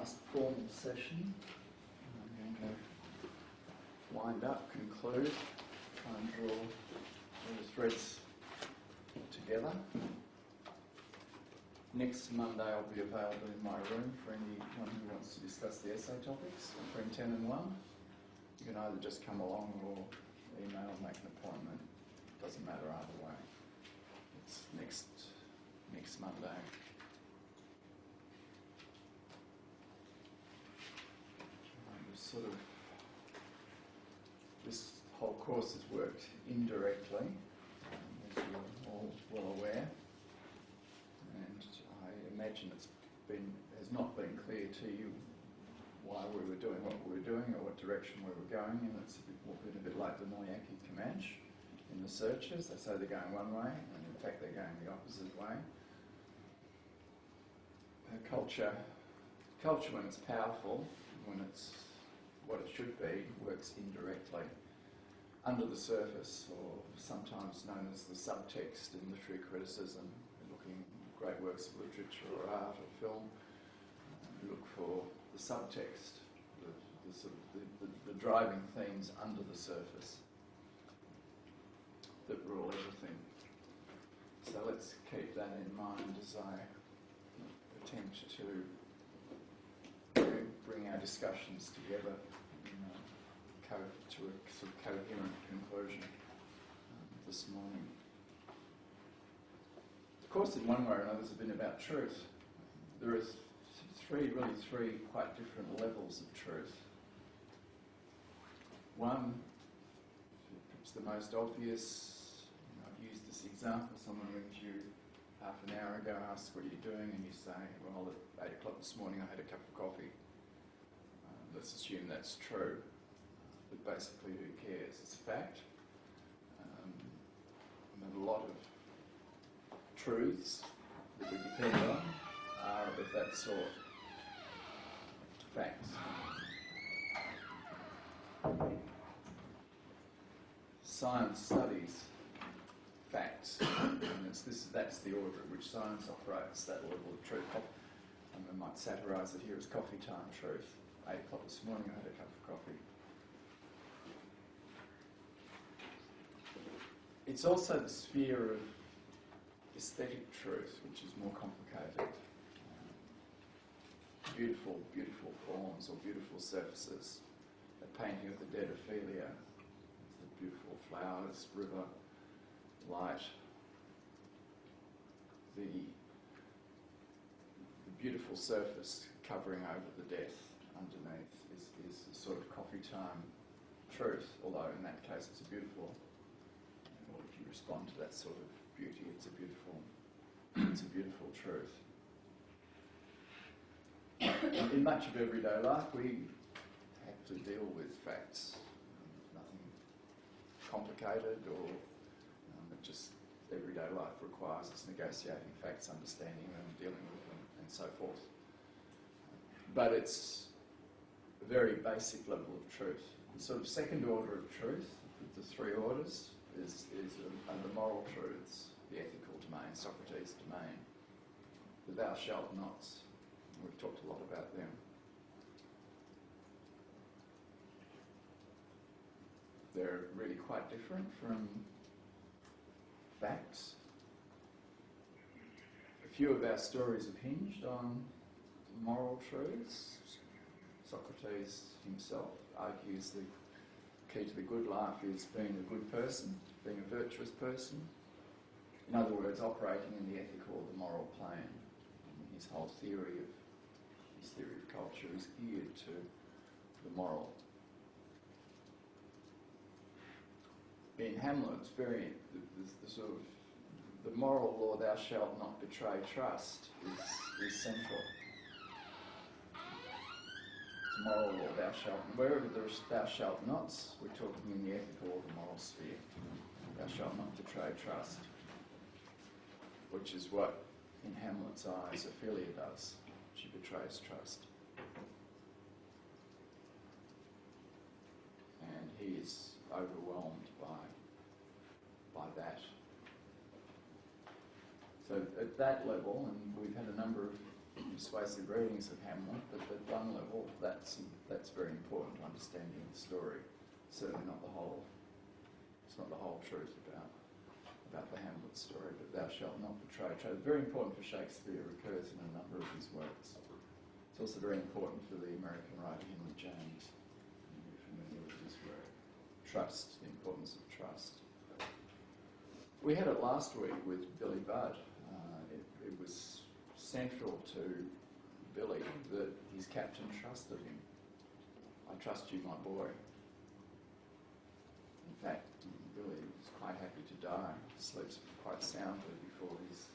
last formal session. I'm going to wind up, conclude, try and draw all the threads together. Next Monday I'll be available in my room for anyone who wants to discuss the essay topics between 10 and 1. You can either just come along or email or make an appointment. It doesn't matter either way. It's next Monday. This whole course has worked indirectly, as you're all well aware, and I imagine has not been clear to you why we were doing what we were doing or what direction we were going, and it's been a bit like the Noyaki Comanche in the searches. They say they're going one way, and in fact they're going the opposite way. Culture, when it's powerful, when it's what it should be, works indirectly, under the surface, or sometimes known as the subtext in literary criticism. We're looking at great works of literature or art or film. We look for the subtext, the driving themes under the surface that rule everything. So let's keep that in mind as I attempt to bring our discussions together to a sort of coherent conclusion this morning. The course in one way or another has been about truth. There are three quite different levels of truth. One, perhaps the most obvious, I've used this example, someone rings you half an hour ago, asks what are you doing, and you say, well, at 8 o'clock this morning I had a cup of coffee. Let's assume that's true, but basically who cares? It's a fact. And a lot of truths that we depend on are of that sort. Facts. Science studies facts, and that's the order at which science operates, that level of truth. And I might satirise it here as coffee time truth. 8 o'clock this morning I had a cup of coffee. It's also the sphere of aesthetic truth, which is more complicated. Beautiful, beautiful forms or beautiful surfaces. A painting of the dead Ophelia, the beautiful flowers, river, light. The beautiful surface covering over the death underneath is a sort of coffee time truth, although in that case it's a beautiful, or if you respond to that sort of beauty, it's a beautiful truth. In much of everyday life we have to deal with facts. Nothing complicated, or just everyday life requires us negotiating facts, understanding them, dealing with them, and so forth. But it's a very basic level of truth. The sort of second order of truth, with the three orders, is the moral truths, the ethical domain, Socrates' domain, the thou shalt nots. We've talked a lot about them. They're really quite different from facts. A few of our stories have hinged on moral truths. Socrates himself argues the key to the good life is being a good person, being a virtuous person. In other words, operating in the ethical or the moral plane. And his whole theory of culture is geared to the moral. In Hamlet's variant, the sort of the moral law, thou shalt not betray trust, is central. The moral law, thou shalt, wherever there's thou shalt nots, we're talking in the ethical or the moral sphere. Thou shalt not betray trust, which is what, in Hamlet's eyes, Ophelia does. She betrays trust. And he is overwhelmed by that. So at that level, and we've had a number of persuasive readings of Hamlet, but the one one level, that's very important to understanding the story. Certainly not the whole. It's not the whole truth about the Hamlet story, but thou shalt not betray. Very important for Shakespeare, recurs in a number of his works. It's also very important for the American writer Henry James. You're familiar with his work. Trust, the importance of trust. We had it last week with Billy Budd. It was central to Billy that his captain trusted him. I trust you, my boy. In fact, Billy was quite happy to die, sleeps quite soundly before he's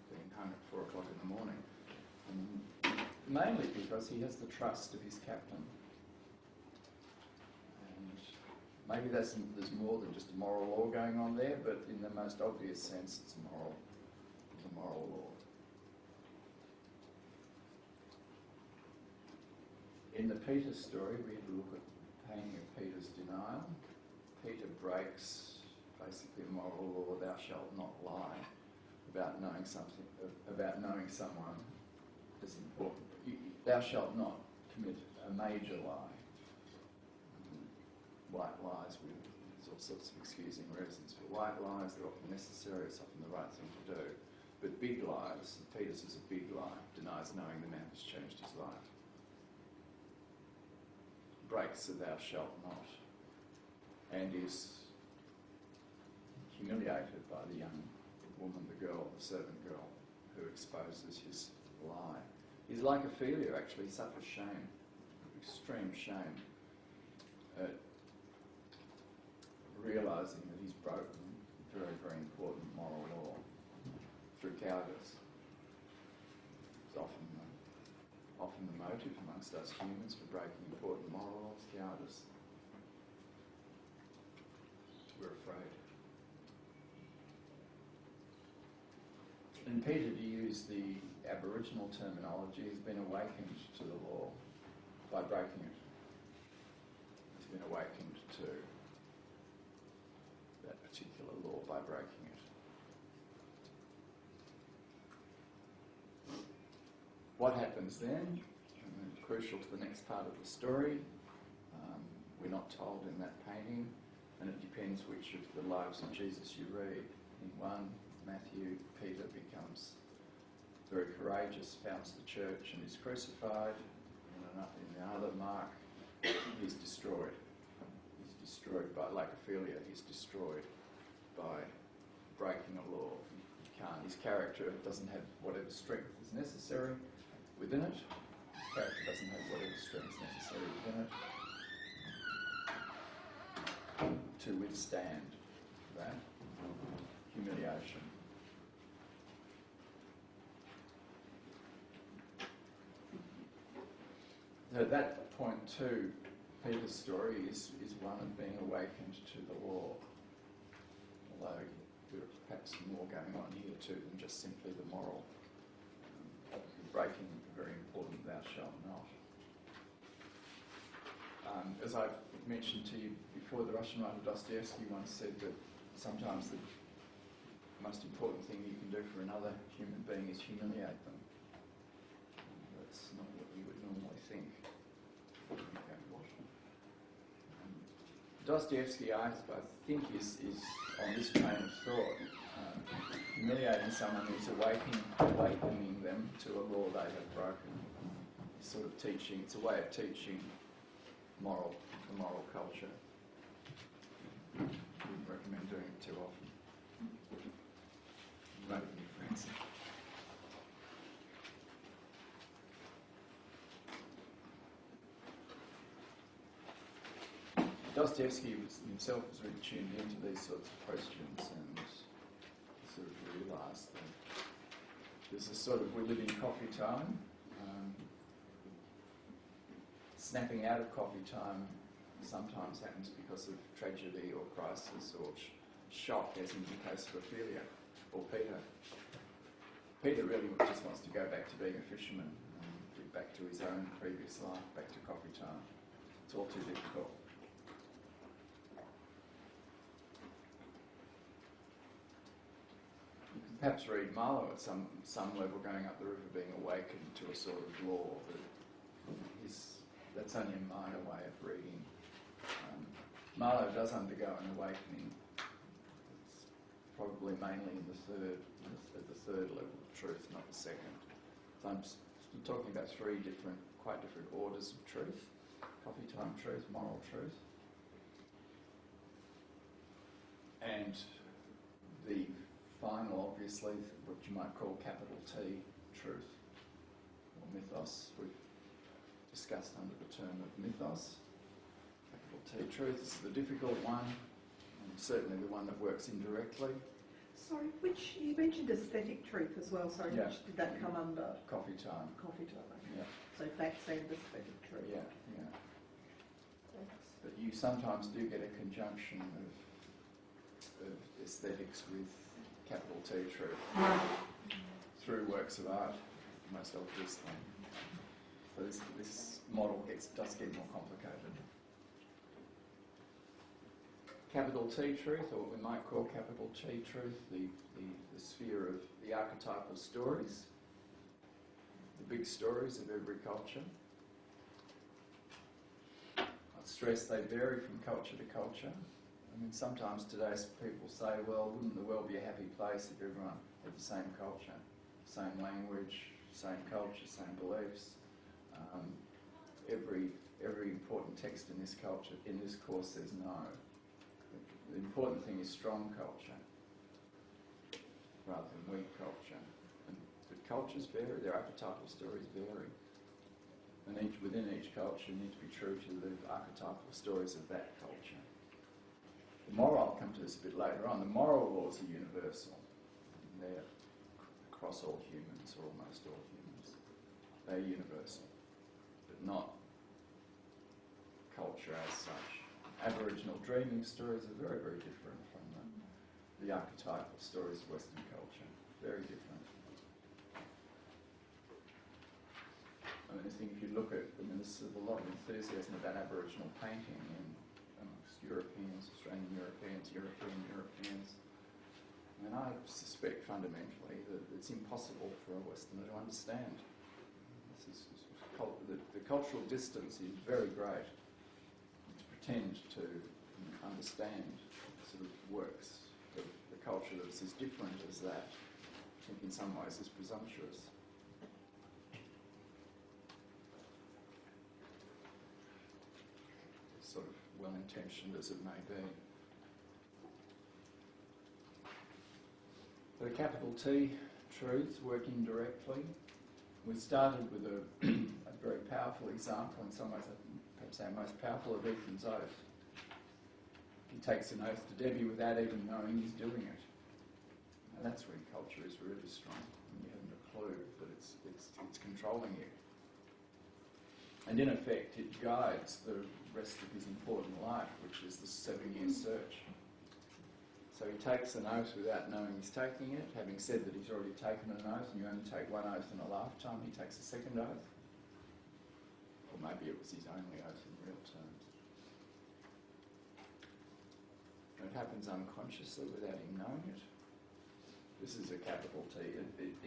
being hung at 4 o'clock in the morning. And mainly because he has the trust of his captain. And maybe there's more than just a moral law going on there, but in the most obvious sense, it's a moral law. In the Peter story, we had a look at the painting of Peter's denial. Peter breaks basically a moral law, thou shalt not lie, about knowing someone is important. Thou shalt not commit a major lie. White lies, there's all sorts of excusing reasons for white lies. They're often necessary, it's often the right thing to do. But big lies, Peter's is a big lie, denies knowing the man has changed his life. Breaks the thou shalt not, and is humiliated by the young woman, the girl, the servant girl, who exposes his lie. He's like Ophelia, actually. He suffers shame, extreme shame, at realising that he's broken a very, very important moral law through cowardice. It's often the motive amongst us humans for breaking important moral laws, cowardice. We're afraid. And Peter, to use the Aboriginal terminology, has been awakened to the law by breaking it. He's been awakened to that particular law by breaking it. What happens then? Crucial to the next part of the story. We're not told in that painting, and it depends which of the lives of Jesus you read. In one, Matthew, Peter becomes very courageous, founds the church and is crucified. In the other, Mark, he's destroyed. He's destroyed by, like Ophelia, he's destroyed by breaking a law. He can't. His character doesn't have whatever strength is necessary within it. His character doesn't have whatever strength is necessary within it to withstand that humiliation. So that point too, Peter's story is one of being awakened to the law. Although there are perhaps more going on here too than just simply the moral. Breaking a very important thou shalt not. As I've mentioned to you before, the Russian writer Dostoevsky once said that sometimes the most important thing you can do for another human being is humiliate them. That's not what you would normally think. Dostoevsky, I think, is on this train of thought. Humiliating someone is awakening them to a law they have broken. It's sort of teaching, it's a way of teaching the moral culture. Wouldn't recommend doing it too often. Make new friends. Dostoevsky himself was really tuned into these sorts of questions and sort of realised that there's a sort of, we live in coffee time. Snapping out of coffee time sometimes happens because of tragedy or crisis or shock, as in the case of Ophelia or Peter. Peter really just wants to go back to being a fisherman, get back to his own previous life, back to coffee time. It's all too difficult. Perhaps read Marlowe at some level, going up the river, being awakened to a sort of law that his it's only a minor way of reading. Marlowe does undergo an awakening. It's probably mainly in the third level of truth, not the second. So I'm talking about three quite different orders of truth: coffee time truth, moral truth, and the final, obviously, what you might call capital T truth, or mythos. We've discussed under the term of mythos. Capital T truth is the difficult one, and certainly the one that works indirectly. Sorry, which you mentioned aesthetic truth as well. Sorry, Yeah. which did that come under? Coffee time. Coffee time. Okay. Yeah. So facts and aesthetic truth. Yeah, yeah. Thanks. But you sometimes do get a conjunction of aesthetics with capital T truth through works of art, most obviously. So this model does get more complicated. Capital T truth, or what we might call capital T truth, the sphere of the archetypal stories, the big stories of every culture. I'd stress they vary from culture to culture. I mean, sometimes today people say, well, wouldn't the world be a happy place if everyone had the same culture, same language, same culture, same beliefs? Every important text in this course says no. The important thing is strong culture rather than weak culture. But cultures vary, their archetypal stories vary. And within each culture you need to be true to the archetypal stories of that culture. The moral, I'll come to this a bit later on, the moral laws are universal. They're across all humans, or almost all humans. They're universal, but not culture as such. Aboriginal dreaming stories are very, very different from the archetypal stories of Western culture. Very different. I mean, I think if you look at, there's a lot of enthusiasm about Aboriginal painting amongst Europeans, Australian Europeans, European Europeans. And I suspect fundamentally that it's impossible for a Westerner to understand. The cultural distance is very great. To pretend to understand sort of works of the culture that's as different as that, I think in some ways is presumptuous. Sort of well-intentioned as it may be. The capital T truths working directly. We started with a very powerful example, in some ways perhaps our most powerful, of Ethan's oath. He takes an oath to Debbie without even knowing he's doing it. And that's when culture is really strong, and you haven't a clue that it's controlling you. And in effect, it guides the rest of his important life, which is the 7-year search. So he takes an oath without knowing he's taking it, having said that he's already taken an oath, and you only take one oath in a lifetime. He takes a second oath. Or maybe it was his only oath in real terms. And it happens unconsciously without him knowing it. This is a capital T.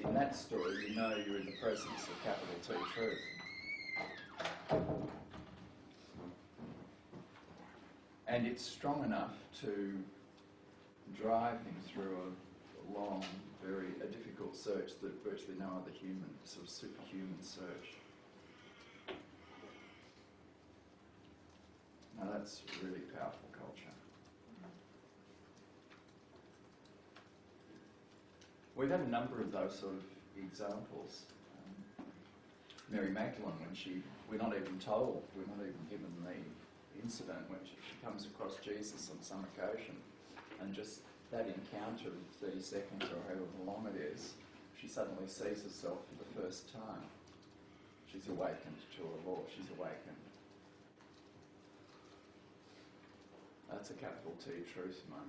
In that story, you know you're in the presence of capital T truth. And it's strong enough to drive him through a long, a difficult search that virtually no other human, sort of superhuman search. Now that's really powerful culture. We've had a number of those sort of examples. Mary Magdalene, we're not even told, we're not even given the incident when she comes across Jesus on some occasion, and just that encounter of 30 seconds or however long it is, she suddenly sees herself for the first time. She's awakened to her Lord, she's awakened. That's a capital T truth moment.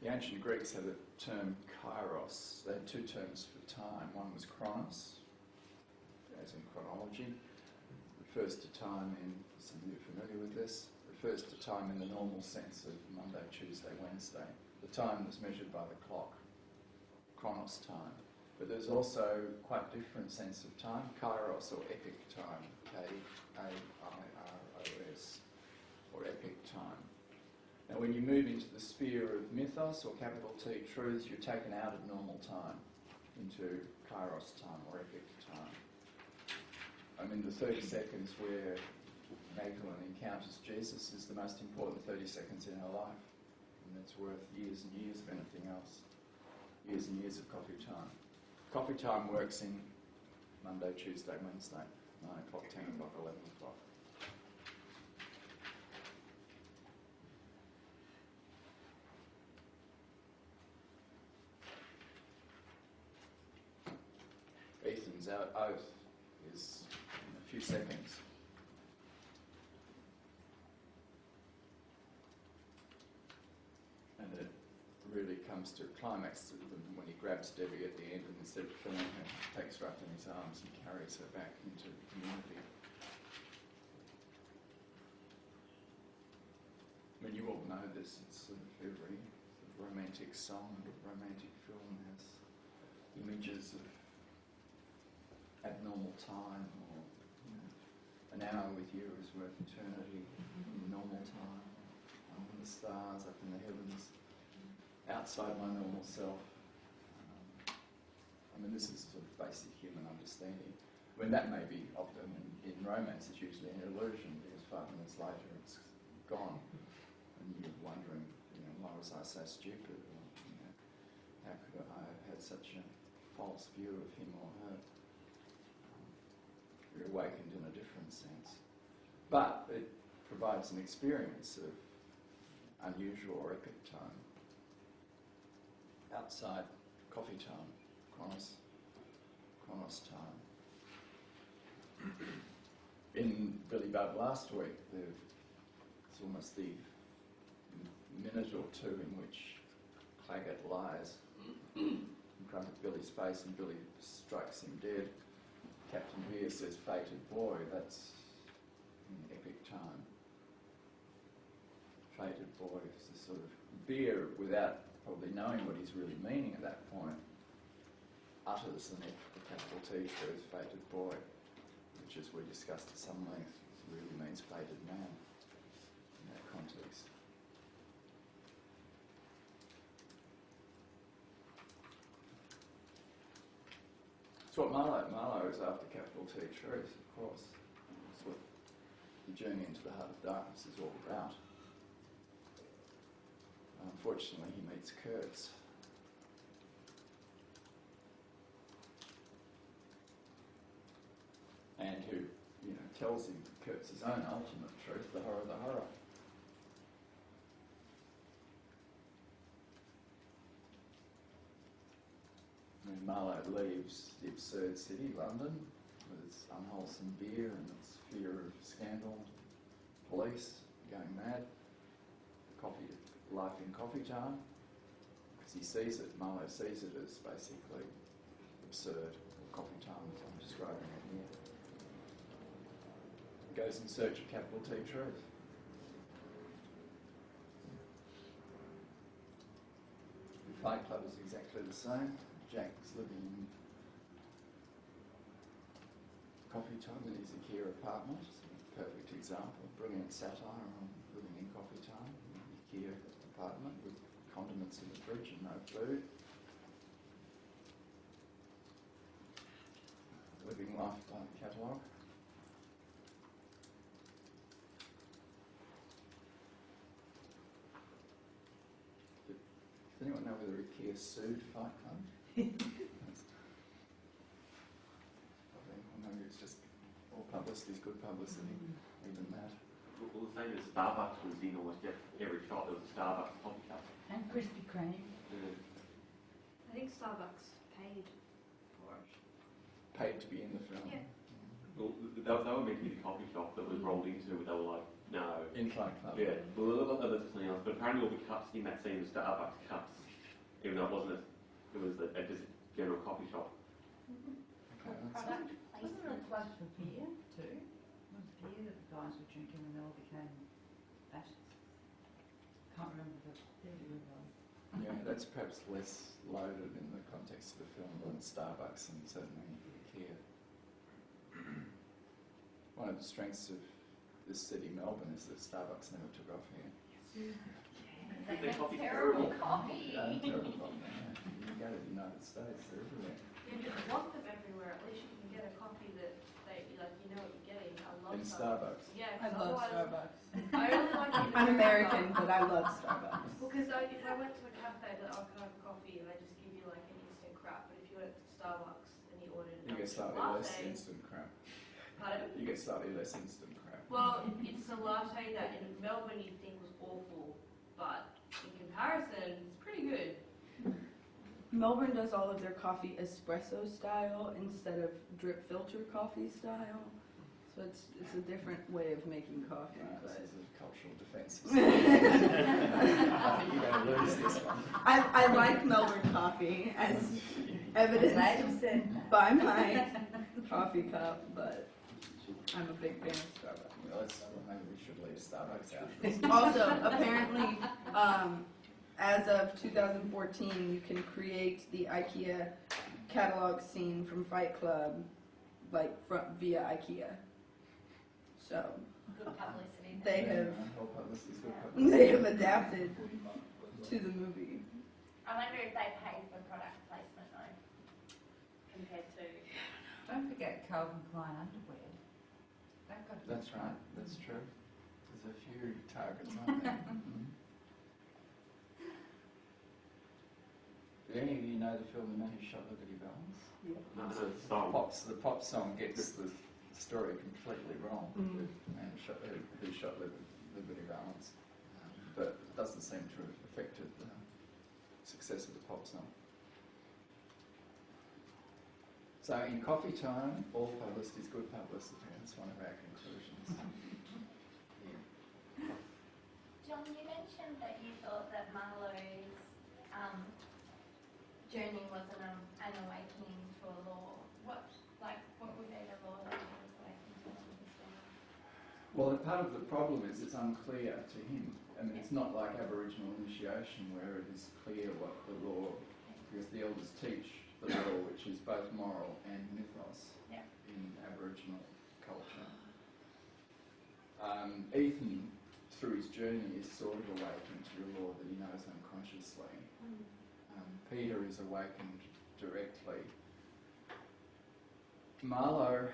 The ancient Greeks had a term kairos. They had two terms for time. One was chronos, as in chronology, refers to time some of you are familiar with this, refers to time in the normal sense of Monday, Tuesday, Wednesday. The time that's measured by the clock, chronos time. But there's also quite a different sense of time, kairos or epic time, K-A-I-R-O-S, or epic time. Now when you move into the sphere of mythos or capital T truths, you're taken out of normal time into kairos time or epic time. I mean, the 30 seconds where Magdalene encounters Jesus is the most important 30 seconds in her life. And it's worth years and years of anything else. Years and years of coffee time. Coffee time works in Monday, Tuesday, Wednesday, 9 o'clock, 10 o'clock, 11 o'clock. Ethan's oath is in a few seconds. And it really comes to a climax when he grabs Debbie at the end and instead of killing her, takes her up in his arms and carries her back into the community. I mean, you all know this, it's sort of every romantic song and romantic film has images of abnormal time, or an hour with you is worth eternity in normal time. I'm in the stars, up in the heavens, outside my normal self. I mean, this is sort of basic human understanding. I mean, that may be often in romance, it's usually an illusion because 5 minutes later it's gone, and you're wondering, why was I so stupid? Or, how could I have had such a false view of him or her? You're awakened in a different sense. But it provides an experience of unusual or epic time. Outside coffee time, chronos time. In Billy Budd last week, it's almost the minute or two in which Claggett lies in front of Billy's face and Billy strikes him dead. Captain Beer says, "Fated boy," that's an epic time. Fated boy is the sort of Beer, without probably knowing what he's really meaning at that point, utters the capital T truth, fated boy, which, as we discussed at some length, really means fated man in that context. It's what Marlowe is after capital T truth, of course. It's what the journey into the heart of darkness is all about. Unfortunately, he meets Kurtz. And who, tells him Kurtz's own ultimate truth, the horror of the horror. When Marlowe leaves the absurd city, London, with its unwholesome beer and its fear of scandal, police going mad, life in coffee time, because he sees it, Marlowe sees it as basically absurd, coffee time as I'm describing it here. He goes in search of capital T truth. The Fight Club is exactly the same. Jack's living in coffee time in his IKEA apartment. It's a perfect example, brilliant satire on living in coffee time. IKEA apartment with condiments in the fridge and no food. Living life by the catalogue. Does anyone know whether IKEA sued Fight Club? Or maybe it's just all publicity is good publicity, even that. Well, the same as Starbucks was in almost every shop. There was a Starbucks coffee cup. And Krispy Kreme. I think Starbucks paid for it. Paid to be in the film. Yeah. Well, they were meant to be the coffee shop that was rolled into, but they were like, no. In Fight Club. Yeah, well, that's something else. But apparently all the cups in that scene were Starbucks cups, even though it wasn't it was a just general coffee shop. Okay, that's Product wasn't there a plug for beer too? Was beer that the guys were drinking when they all became fascists. Can't remember the who it was. Yeah, that's perhaps less loaded in the context of the film than Starbucks and certainly here. One of the strengths of this city, Melbourne, is that Starbucks never took off here. They Their make coffee's terrible terrible. coffee. Terrible coffee, yeah. You go to the United States, they're everywhere. You just want them everywhere. At least you can get a coffee that you know what you're getting. I love In Starbucks. Yeah, I 'cause love otherwise- Starbucks. I only like it in I'm American, America. but I love Starbucks. Well, because if I went to a cafe, like, oh, can I have a coffee? And they just give you like an instant crap. But if you went to Starbucks and you ordered You get a slightly latte, less instant crap. pardon? You get slightly less instant crap. Well, it's a latte that in Melbourne you'd think was awful, but in comparison, it's pretty good. Melbourne does all of their coffee espresso style instead of drip filter coffee style. So it's a different way of making coffee. This But is a cultural defence. You're going to lose this one. I like Melbourne coffee as evidenced by my coffee cup, but I'm a big fan of Starbucks. Well, maybe we should leave Starbucks out of this. Also, apparently, as of 2014, you can create the IKEA catalog scene from Fight Club, like via IKEA. So Good publicity. they have Whole publicity is good publicity. they have adapted to the movie. I wonder if they pay for product placement though, compared to. Don't forget Calvin Klein underwear. They've got That's right, that's true. There's a few targets, aren't there? Mhm. Do any of you know the film The Man Who Shot Liberty Valance? No, it's a song. The pop song gets the story completely wrong. Mm. The man who shot Liberty Valance, but it doesn't seem to have affected the success of the pop song. So in coffee time, all publicity is good publicity. That's one of our conclusions. Yeah. John, you mentioned that you thought that Marlowe's journey was an awakening to a law. What would be the law that he was awakened to understand? Well, part of the problem is it's unclear to him. I mean, it's not like Aboriginal initiation where it is clear what the law, because the elders teach the law, which is both moral and mythos in Aboriginal culture. Ethan, through his journey, is sort of awakened to a law that he knows unconsciously. Peter is awakened directly. Marlowe,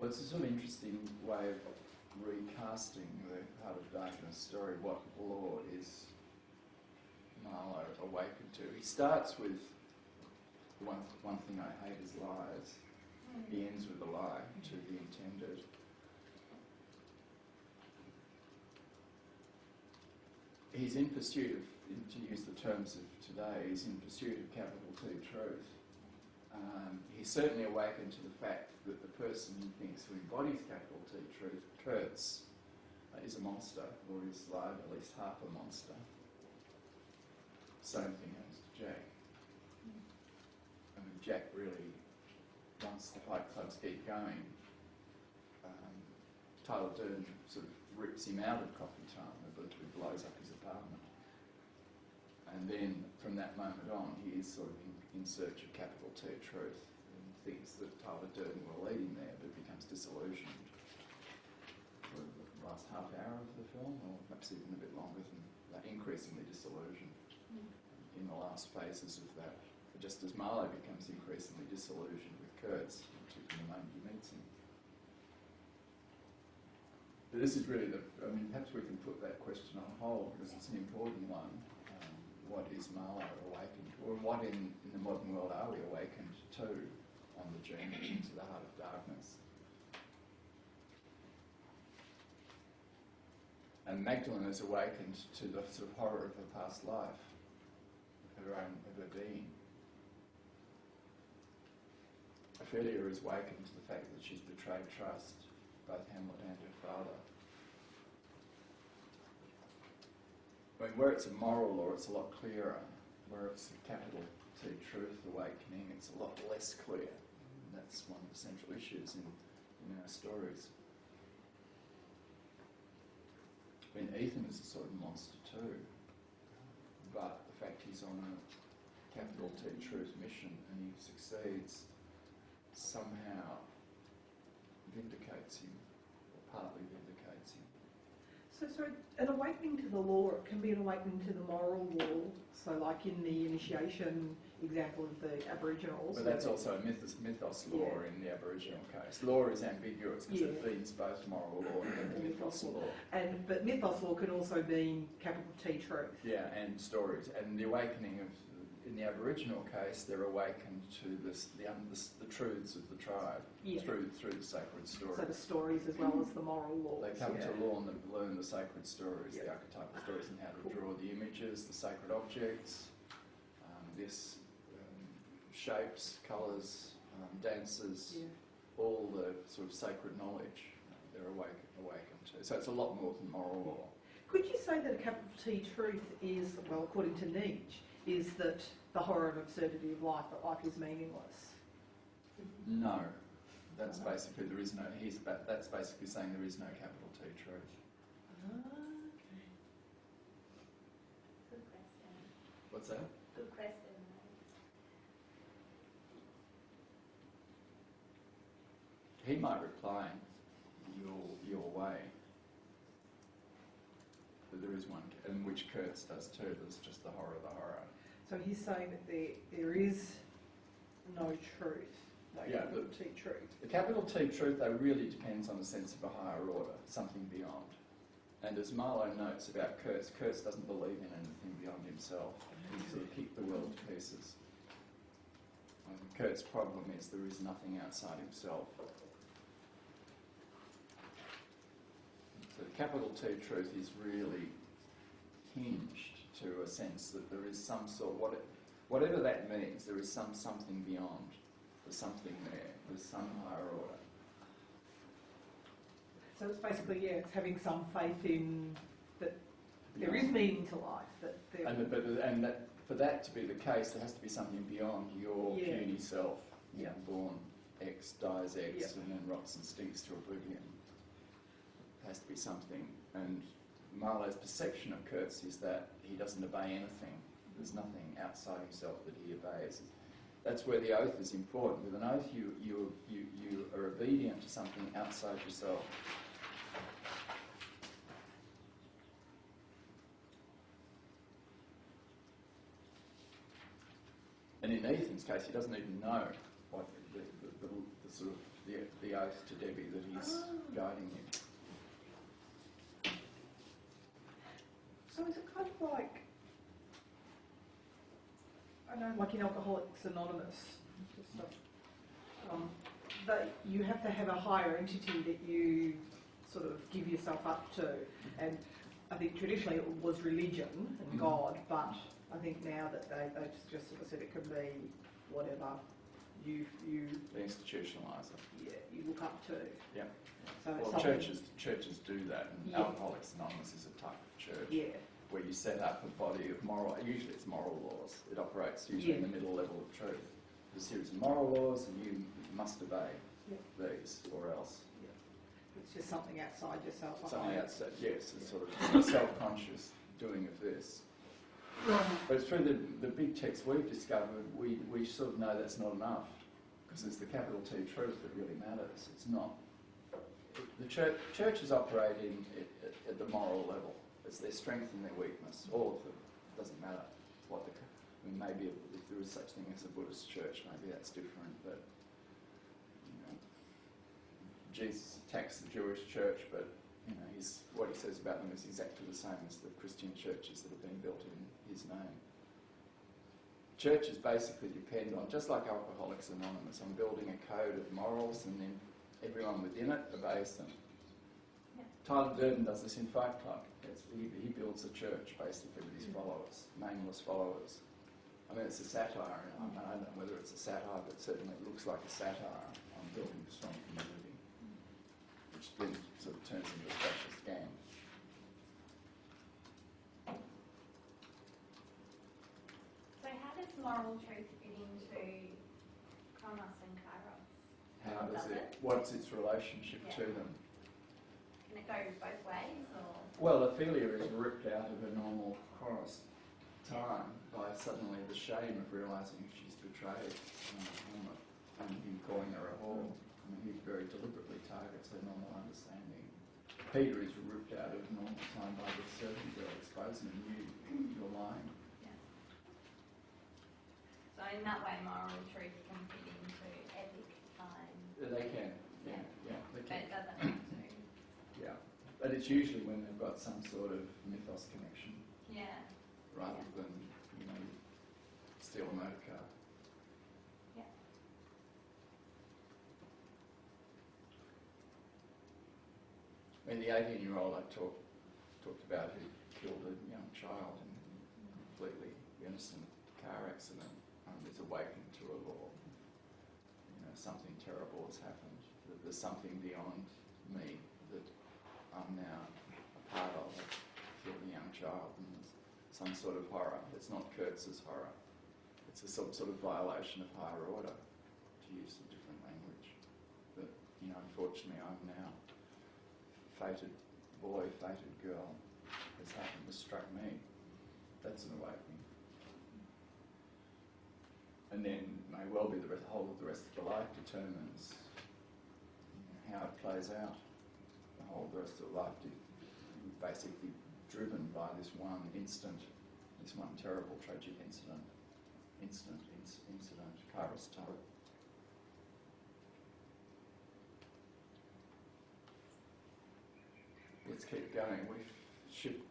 well, it's a sort of interesting way of recasting the Heart of Darkness story. What law is Marlowe awakened to? He starts with one thing I hate is lies. He ends with a lie to be intended. He's in pursuit of, to use the terms of today, he's in pursuit of capital T truth. He's certainly awakened to the fact that the person he thinks who embodies capital T truth, Kurtz, is a monster, or is like at least half a monster. Same thing happens to Jack. I mean, Jack really, once the Fight Clubs get going, Tyler Durden sort of rips him out of coffee time, literally blows up his apartment. And then from that moment on, he is sort of in search of capital T truth and thinks that Tyler Durden will lead him there, but becomes disillusioned for the last half hour of the film, or perhaps even a bit longer than that, increasingly disillusioned in the last phases of that. Just as Marlowe becomes increasingly disillusioned with Kurtz, from the moment he meets him. But this is really perhaps we can put that question on hold because it's an important one. What is Marlowe awakened to? Or what in the modern world are we awakened to on the journey into the heart of darkness? And Magdalene is awakened to the sort of horror of her past life, of her being. Ophelia is awakened to the fact that she's betrayed trust, both Hamlet and her father. I mean, where it's a moral law, it's a lot clearer. Where it's a capital T truth awakening, it's a lot less clear. And that's one of the central issues in our stories. I mean, Ethan is a sort of monster too, but the fact he's on a capital T truth mission and he succeeds somehow vindicates him, or partly vindicates him. So an awakening to the law, it can be an awakening to the moral law. So like in the initiation example of the Aboriginals. But that's also a mythos law in the Aboriginal case. Law is ambiguous because it feeds both moral law and mythos law. But mythos law can also mean capital T truth. Yeah, and stories. And the awakening of, in the Aboriginal case, they're awakened to the truths of the tribe through the sacred stories. So the stories as well as the moral laws. They come to learn the sacred stories, the archetypal stories, and how to draw the images, the sacred objects, shapes, colours, dances, all the sort of sacred knowledge they're awakened to. So it's a lot more than moral law. Could you say that a capital T truth is, well, according to Nietzsche, is that the horror and absurdity of life, that life is meaningless? No. That's basically that's basically saying there is no capital T truth. Okay. Good question. What's that? Good question. He might reply your way. But there is one, and which Kurtz does too. There's just the horror of the horror. So he's saying that there is no truth, no capital T truth. The capital T truth, though, really depends on a sense of a higher order, something beyond. And as Marlowe notes about Kurtz doesn't believe in anything beyond himself. He sort of kicked the world to pieces. And Kurtz's problem is there is nothing outside himself. So the capital T truth is really hinged to a sense that there is some sort, whatever that means, there is something beyond. There's something there. There's some higher order. So it's basically, it's having some faith in that there is meaning to life. And that, for that to be the case, there has to be something beyond your puny self. You know, born X, dies X, and then rots and stinks to oblivion. It has to be something. And Marlowe's perception of Kurtz is that he doesn't obey anything. There's nothing outside himself that he obeys. That's where the oath is important. With an oath, you are obedient to something outside yourself. And in Ethan's case, he doesn't even know what the sort of the oath to Debbie that he's guiding him. So is it kind of like, I know, like in Alcoholics Anonymous, that you have to have a higher entity that you sort of give yourself up to. And I think traditionally it was religion and God, but I think now that they just sort of said it can be whatever you They institutionalise it. Yeah, you look up to. Yeah. So Well, churches do that, and Alcoholics Anonymous is a type of church where you set up a body of moral. Usually, it's moral laws. It operates usually in the middle level of truth. There's a series of moral laws, and you must obey these, or else. It's just something outside yourself. Something outside, yes, it's sort of self-conscious doing of this. But through the big text we've discovered, we sort of know that's not enough, because it's the capital T truth that really matters. It's not. The churches operate at the moral level. It's their strength and their weakness. All of them. It doesn't matter what the. I mean, maybe if there is such thing as a Buddhist church, maybe that's different. But you know, Jesus attacks the Jewish church, but you know, what he says about them is exactly the same as the Christian churches that have been built in his name. Churches basically depend on, just like Alcoholics Anonymous, on building a code of morals, and then everyone within it obeys them. Yeah. Tyler Durden does this in Fight Club. He builds a church basically with his followers, nameless followers. I mean, it's a satire. I don't know whether it's a satire, but certainly it looks like a satire on building a strong community, which then sort of turns into a fascist gang. So how does moral truth fit into Kronos and Kairos? How does it? What's its relationship to them? Can it go both ways, or? Well, Ophelia is ripped out of her normal chorus time by suddenly the shame of realising she's betrayed Hamlet and him calling her a whore. I mean, he very deliberately targets her normal understanding. Peter is ripped out of normal time by the servant girl exposing him. You're lying. Yeah. So in that way, moral and truth can fit into epic time, They can. Yeah, they but can. it doesn't have to. Yeah. But it's usually when they've got some sort of mythos connection Yeah. rather than, steal a motor car. Yeah. I mean, the 18-year-old I talked about who killed a young child in a completely innocent car accident is awakened to a law. Something terrible has happened. That there's something beyond me that I'm now a part of. I've killed a young child, and there's some sort of horror. It's not Kurtz's horror. It's a sort of violation of higher order, to use a different language. But, unfortunately I'm now fated boy, fated girl, has happened to struck me. That's an awakening. And then may well be the whole of the rest of the life determines how it plays out. The whole of the rest of the life is basically driven by this one instant, this one terrible tragic incident, Carroll's time. Let's keep going. We've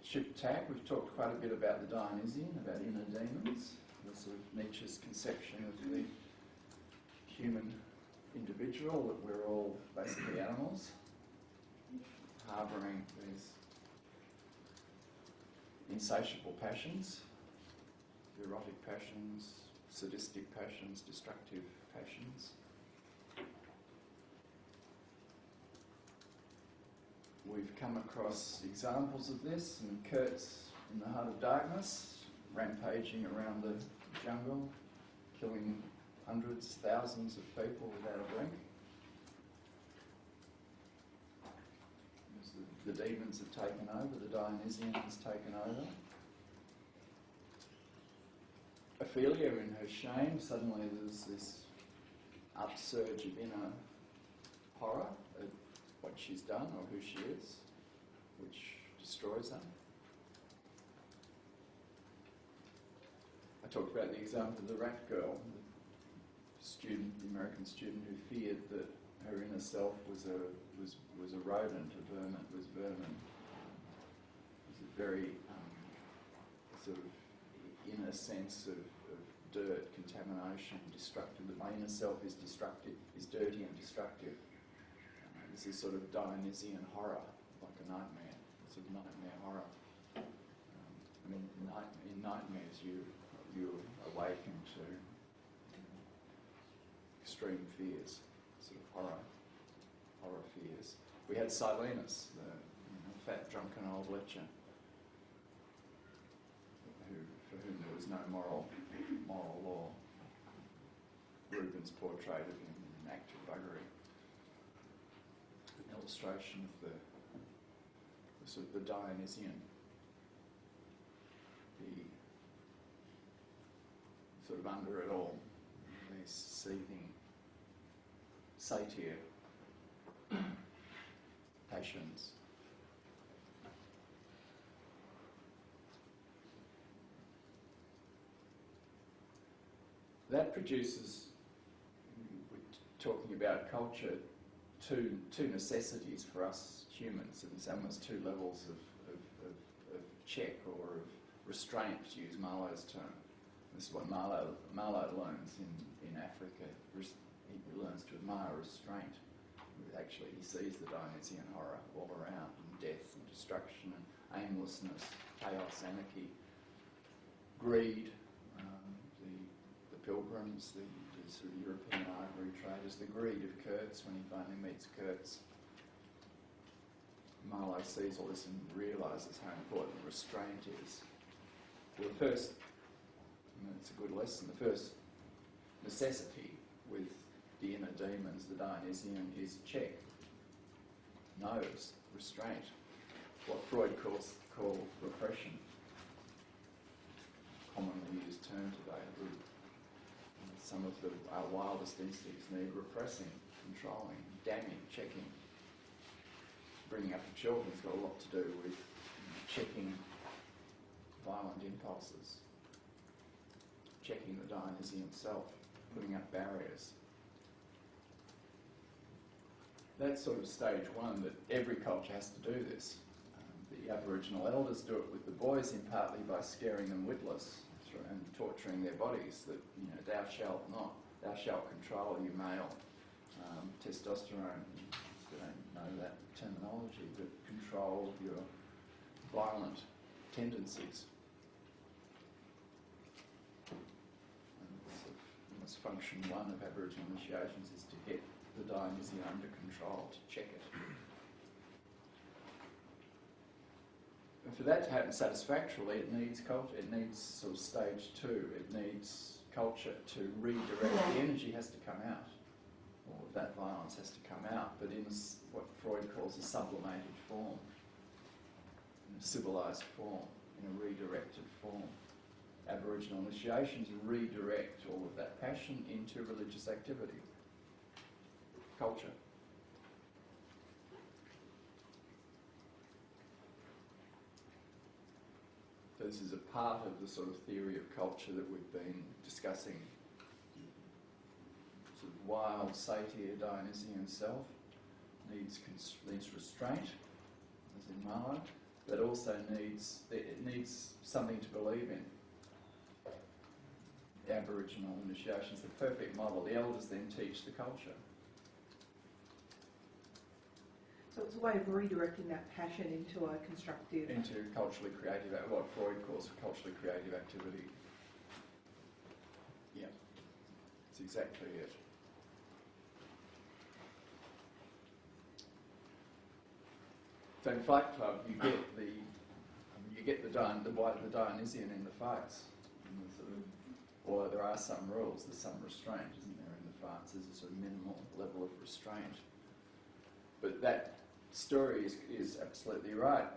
shift tack. We've talked quite a bit about the Dionysian, about inner demons, the sort of Nietzsche's conception of the human individual, that we're all basically animals, harbouring these insatiable passions, erotic passions, sadistic passions, destructive passions. We've come across examples of this in Kurtz in the Heart of Darkness, rampaging around the jungle, killing hundreds, thousands of people without a blink. The demons have taken over, the Dionysian has taken over. Ophelia, in her shame, suddenly there's this upsurge of inner horror at what she's done or who she is, which destroys her. I talked about the example of the rat girl, the American student who feared that her inner self was a rodent, a vermin. It was vermin. It was a very sort of inner sense of dirt, contamination, destructive. That my inner self is destructive, is dirty and destructive. This is sort of Dionysian horror, like a nightmare. Sort of nightmare horror. In nightmares you awaken to extreme fears, sort of horror fears. We had Silenus, the fat, drunken old lecher, for whom there was no moral law. Rubens' portrait of him in an act of buggery, an illustration of the sort of the Dionysian, the sort of under it all, these seething satyr passions. That produces, we're talking about culture, two necessities for us humans, and almost two levels of check or of restraint, to use Marlowe's term. This is what Marlowe learns in Africa. He learns to admire restraint. Actually, he sees the Dionysian horror all around, and death and destruction and aimlessness, chaos, anarchy, greed, the pilgrims, the sort of European ivory traders, the greed of Kurtz when he finally meets Kurtz. Marlowe sees all this and realises how important restraint is. Well, the first, it's a good lesson, the first necessity with the inner demons, the Dionysian, is check, nose, restraint. what Freud call repression. Commonly used term today. Some of our wildest instincts need repressing, controlling, damning, checking. Bringing up of children's got a lot to do with checking violent impulses, checking the Dionysian self, putting up barriers. That's sort of stage one, that every culture has to do this. The Aboriginal elders do it with the boys, in partly by scaring them witless and torturing their bodies, that, you know, thou shalt not, thou shalt control your male testosterone, you don't know that terminology, but control your violent tendencies. And sort of, almost function one of Aboriginal initiations is to get the Dionysian under control, to check it. And for that to happen satisfactorily, it needs culture. It needs sort of stage two. It needs culture to redirect. The energy has to come out, or that violence has to come out, but in what Freud calls a sublimated form, in a civilised form, in a redirected form. Aboriginal initiations redirect all of that passion into religious activity, culture. So this is a part of the sort of theory of culture that we've been discussing. Sort of wild, satyr, Dionysian self needs restraint, as in Marlowe, but also needs something to believe in. The Aboriginal initiation is the perfect model. The elders then teach the culture. So it's a way of redirecting that passion into a constructive... Into culturally creative, what Freud calls culturally creative activity. Yeah, that's exactly it. So in Fight Club, you get the Dionysian in the fights. Or there are some rules, there's some restraint, isn't there, in the fights? There's a sort of minimal level of restraint. But that story is absolutely right.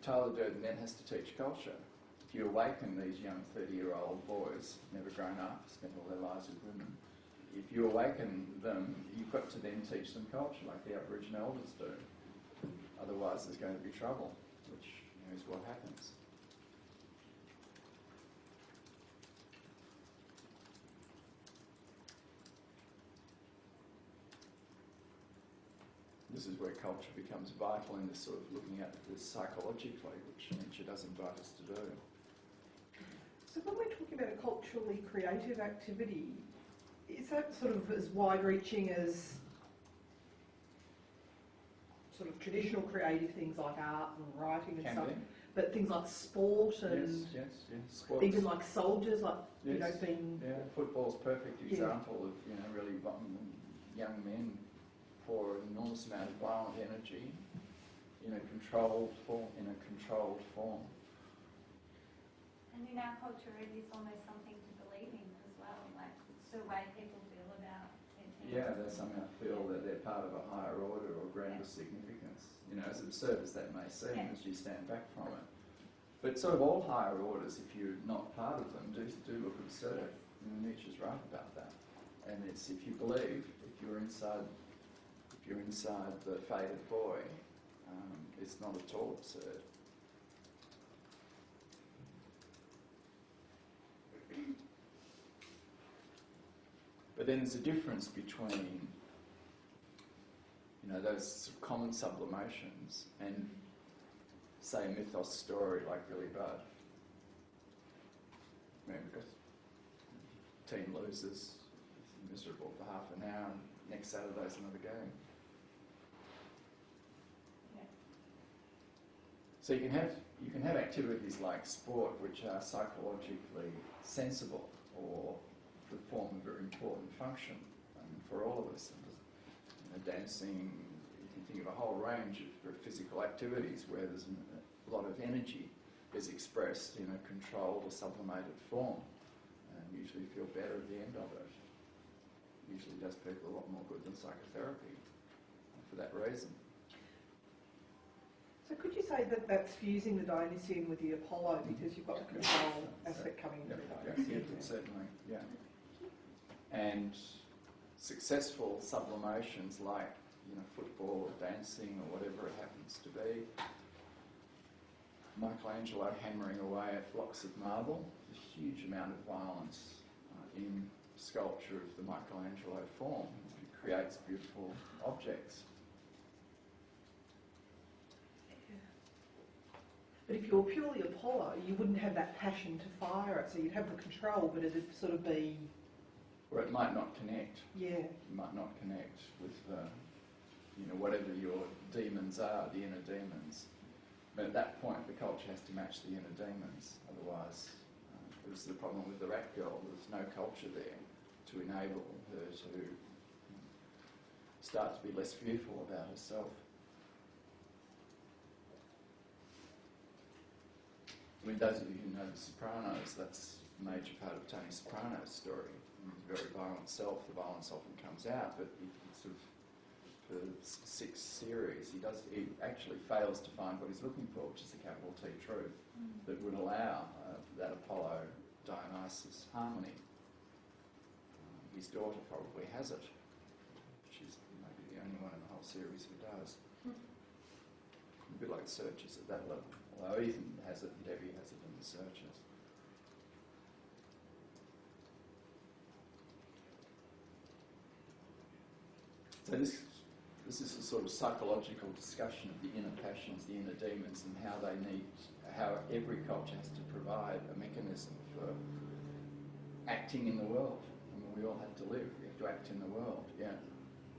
Tyler Durden then has to teach culture. If you awaken these young 30-year-old boys, never grown up, spent all their lives with women, if you awaken them, you've got to then teach them culture like the Aboriginal elders do. Otherwise there's going to be trouble, which is what happens. This is where culture becomes vital in this sort of looking at this psychologically, which Nietzsche does invite us to do. So when we're talking about a culturally creative activity, is that sort of as wide-reaching as sort of traditional creative things like art and writing and stuff? But things like sport and Sport. even like soldiers, like being... Yeah, football's a perfect example of really young men pour an enormous amount of violent energy in a controlled form. And in our culture, it is almost something to believe in as well. Like, it's the way people feel about their team. Yeah, they somehow feel that they're part of a higher order or grander significance. As absurd as that may seem, as you stand back from it. But sort of all higher orders, if you're not part of them, do look absurd. Nietzsche's right about that. And it's if you believe, if you're inside the faded boy, it's not at all absurd. But then there's a difference between, those sort of common sublimations and, say, a mythos story like Billy Budd. Because team loses, miserable for half an hour, and next Saturday's another game. So you can have activities like sport which are psychologically sensible or perform a very important function for all of us. Dancing, you can think of a whole range of physical activities where there's a lot of energy is expressed in a controlled or sublimated form, and usually feel better at the end of it. Usually does people a lot more good than psychotherapy for that reason. So could you say that that's fusing the Dionysian with the Apollo because you've got the control aspect coming into the Dionysian? Certainly, yeah. And successful sublimations like, football or dancing or whatever it happens to be. Michelangelo hammering away at blocks of marble, a huge amount of violence in sculpture of the Michelangelo form. It creates beautiful objects. But if you're purely Apollo, you wouldn't have that passion to fire it, so you'd have the control, but it'd sort of be... Or it might not connect. Yeah. It might not connect with, whatever your demons are, the inner demons. But at that point, the culture has to match the inner demons. Otherwise, this is the problem with the rat girl. There's no culture there to enable her to start to be less fearful about herself. I mean, those of you who know The Sopranos, that's a major part of Tony Soprano's story. He's a very violent self. The violence often comes out, but he sort of, for the 6th series, he actually fails to find what he's looking for, which is the capital T truth that would allow that Apollo Dionysus harmony. His daughter probably has it. She's maybe the only one in the whole series who does. A bit like Searchers at that level. Although Ethan has it and Debbie has it in the Searchers. So this is a sort of psychological discussion of the inner passions, the inner demons, and how every culture has to provide a mechanism for acting in the world. I mean, we all have to live. We have to act in the world. Yeah.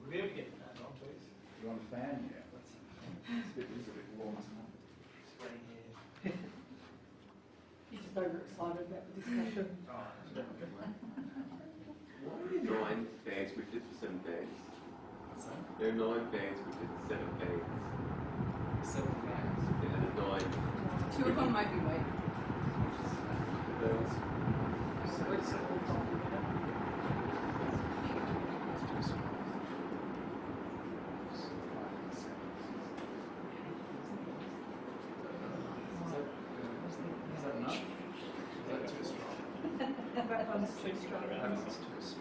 We're getting that on, please. You want a fan? Yeah. It's a bit warm, isn't it? Sweating here. He's just overexcited about the discussion. Oh, 9 bags, we did 7 bags. What's that? There are 9 bags, we did 7 bags. 7 fans. Yeah, and 9. 2 of them might be white. Girls. What's it all talking about? Is that enough? Is that too strong? That one's too strong. That one's too strong.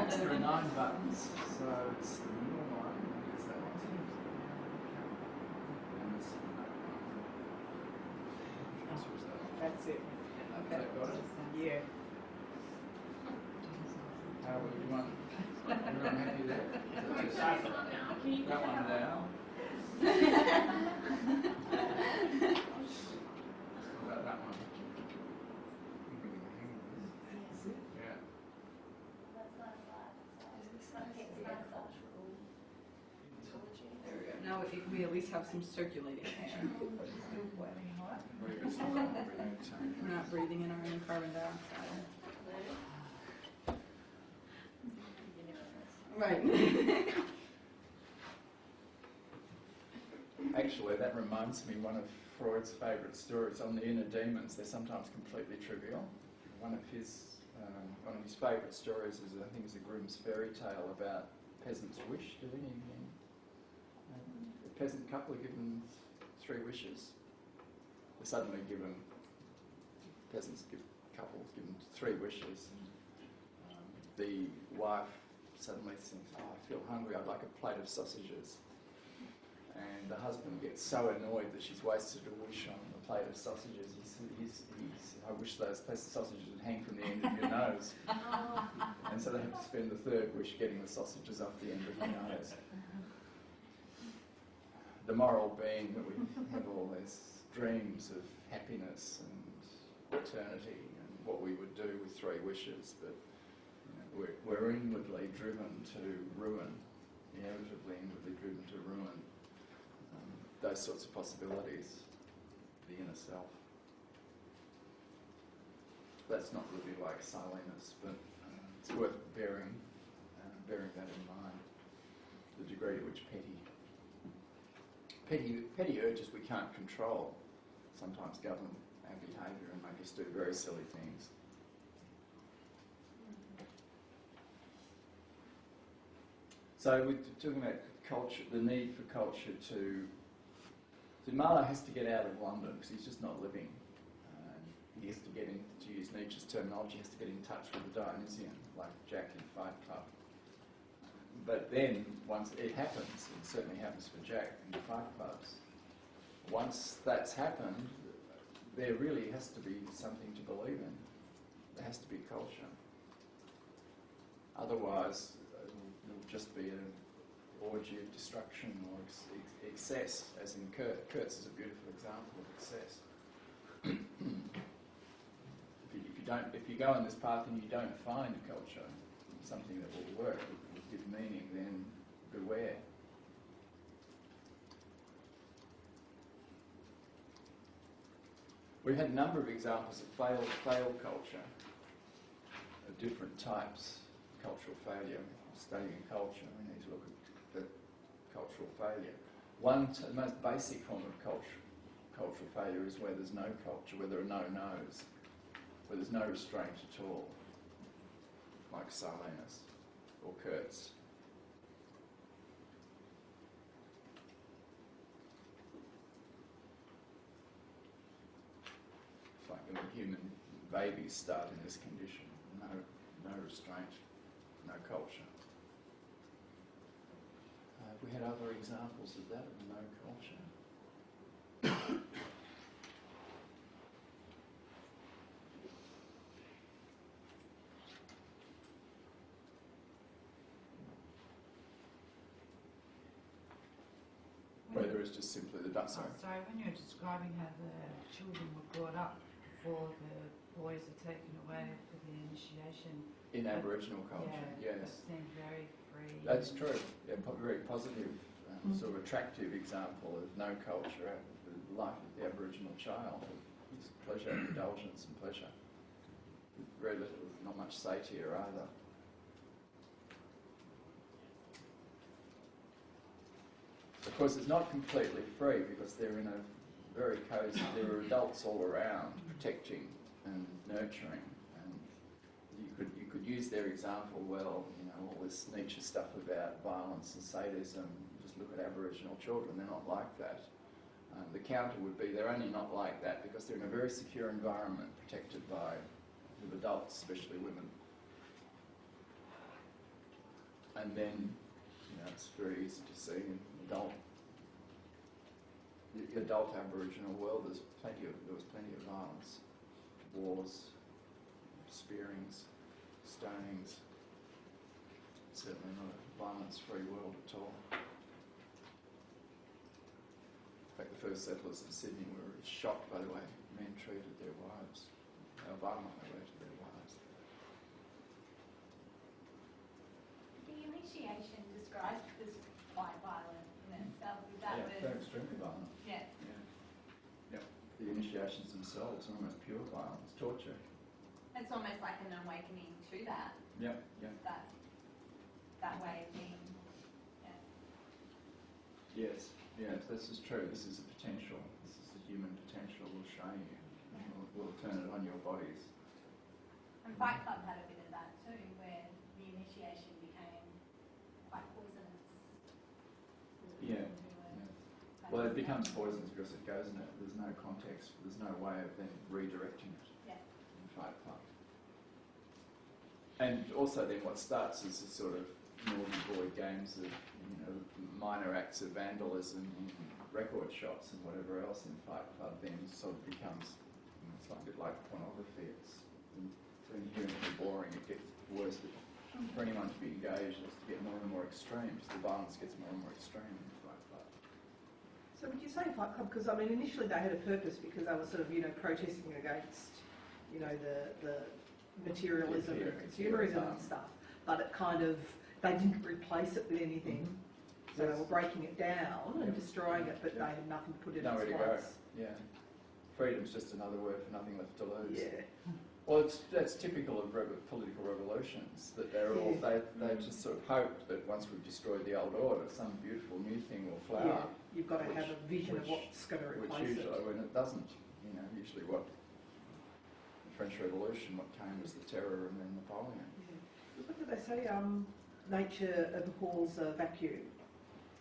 There are 9 buttons, so it's the middle one. It's that one. And this one. That's it. Okay, got it. Yeah. How would you want? Everyone happy there? That one down. What about that one? Yeah. There we go. Now we at least have some circulating air. Very good stuff. We're not breathing in our own carbon dioxide. Right. Actually, that reminds me one of Freud's favourite stories on the inner demons. They're sometimes completely trivial. One of his favourite stories is, I think, a Grimm's fairy tale about peasant's wish. Do any a peasant couple are given 3 wishes? They're suddenly given couples given 3 wishes. The wife suddenly thinks, "Oh, I feel hungry. I'd like a plate of sausages." And the husband gets so annoyed that she's wasted a wish on a plate of sausages. He's I wish those plates of sausages would hang from the end of your nose. And so they have to spend the 3rd wish getting the sausages off the end of your nose. The moral being that we have all these dreams of happiness and eternity and what we would do with 3 wishes, but we're inwardly driven to ruin, inevitably inwardly driven to ruin those sorts of possibilities, the inner self. That's not really like silliness, but it's worth bearing bearing that in mind, the degree to which petty urges we can't control sometimes govern our behaviour and make us do very silly things. So we're talking about culture, the need for culture to... So Marlowe has to get out of London because he's just not living. He has to get in, to use Nietzsche's terminology, he has to get in touch with the Dionysian, like Jack in Fight Club. But then, once it happens, it certainly happens for Jack in the Fight Clubs, once that's happened, there really has to be something to believe in. There has to be culture. Otherwise, it'll just be an orgy of destruction or excess, as in Kurtz is a beautiful example of excess. If you go on this path and you don't find culture, something that will work, that will give meaning, then beware. We've had a number of examples of failed culture, of different types of cultural failure. Studying culture, we need to look at the cultural failure. The most basic form of cultural failure is where there's no culture, where there are no no's, where there's no restraint at all, like Silenus or Kurtz. It's like when human babies start in this condition, no restraint, no culture. We had other examples of that, of no culture. Where there is just simply the duck. Sorry. Sorry, when you're describing how the children were brought up before the boys are taken away for the initiation. In Aboriginal culture, yeah, yes. That seemed very free. That's true. Yeah, very positive, sort of attractive example of no culture, the life of the Aboriginal child. It's pleasure, indulgence and pleasure. Very little, not much satire either. Of course, it's not completely free because they're in a very cosy, there are adults all around protecting and nurturing. And you could use their example well, all this Nietzsche stuff about violence and sadism. Just look at Aboriginal children, they're not like that. The counter would be they're only not like that because they're in a very secure environment protected with adults, especially women. And then, it's very easy to see in the adult Aboriginal world, there was plenty of violence, wars, spearings, stonings. Certainly not a violence-free world at all. In fact, the first settlers in Sydney were shocked by the way men treated their wives, how violent they were to their wives. The initiation described as quite violent in itself. They're extremely violent. Yeah. Yep. The initiations themselves are almost pure violence, torture. It's almost like an awakening to that. Yep. That way of being. Yeah. Yes, this is true. This is a potential. This is the human potential we'll show you. And we'll turn it on your bodies. And Fight Club had a bit of that too, where the initiation became quite poisonous. Yeah. Well, it becomes poisonous because it goes in it. There's no context. There's no way of then redirecting it. Yeah. In Fight Club. And also then what starts is a sort of naughty boy games of, minor acts of vandalism and record shops and whatever else in Fight Club then sort of becomes, it's like a bit like pornography. It's inherently boring. It gets worse. For anyone to be engaged, it's to get more and more extreme. So the violence gets more and more extreme in Fight Club. So would you say Fight Club, because initially they had a purpose because they were sort of, protesting against, the materialism and consumerism and stuff, but it kind of, they didn't replace it with anything. So they were breaking it down and destroying it, but they had nothing to put in its place. Yeah. Freedom's just another word for nothing left to lose. Yeah. Well, that's typical of political revolutions, that they just sort of hope that once we've destroyed the old order, some beautiful new thing will flower. Yeah, you've got to have a vision of what's going to Which replace usually, it. when it doesn't, usually what the French Revolution, what came was the terror and then Napoleon. What did they say? Nature abhors a vacuum.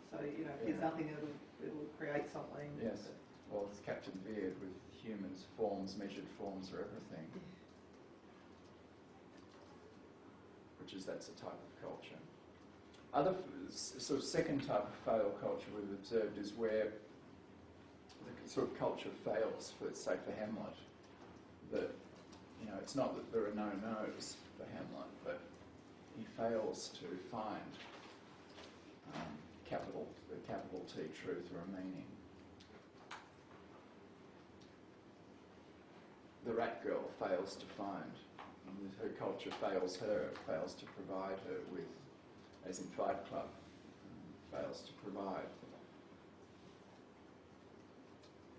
So, if there's nothing, it'll create something. Yes. Well, it's Captain Beard with humans, forms, measured forms are everything. That's a type of culture. Other sort of second type of fail culture we've observed is where the sort of culture fails for, say, for Hamlet. That, it's not that there are no no's for Hamlet, but he fails to find the capital T truth or a meaning. The rat girl fails to find. Her culture fails to provide her with, as in Fight Club, fails to provide.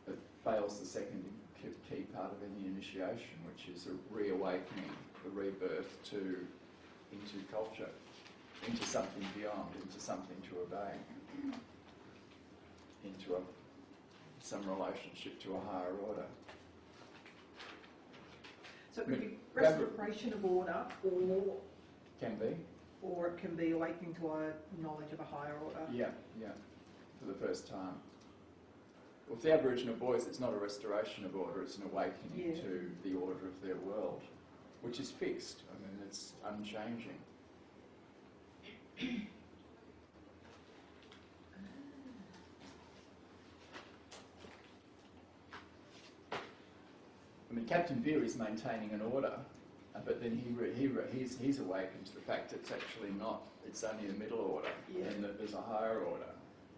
It fails the second key part of any initiation, which is a reawakening, the rebirth into culture, into something beyond, into something to obey, into some relationship to a higher order. So it could be restoration of order, or it can be awakening to a knowledge of a higher order. Yeah, for the first time. Well, for the Aboriginal boys, it's not a restoration of order, it's an awakening to the order of their world, which is fixed. I mean, it's unchanging. I mean, Captain Veer is maintaining an order, but then he's awakened to the fact it's actually not, it's only the middle order, and that there's a higher order,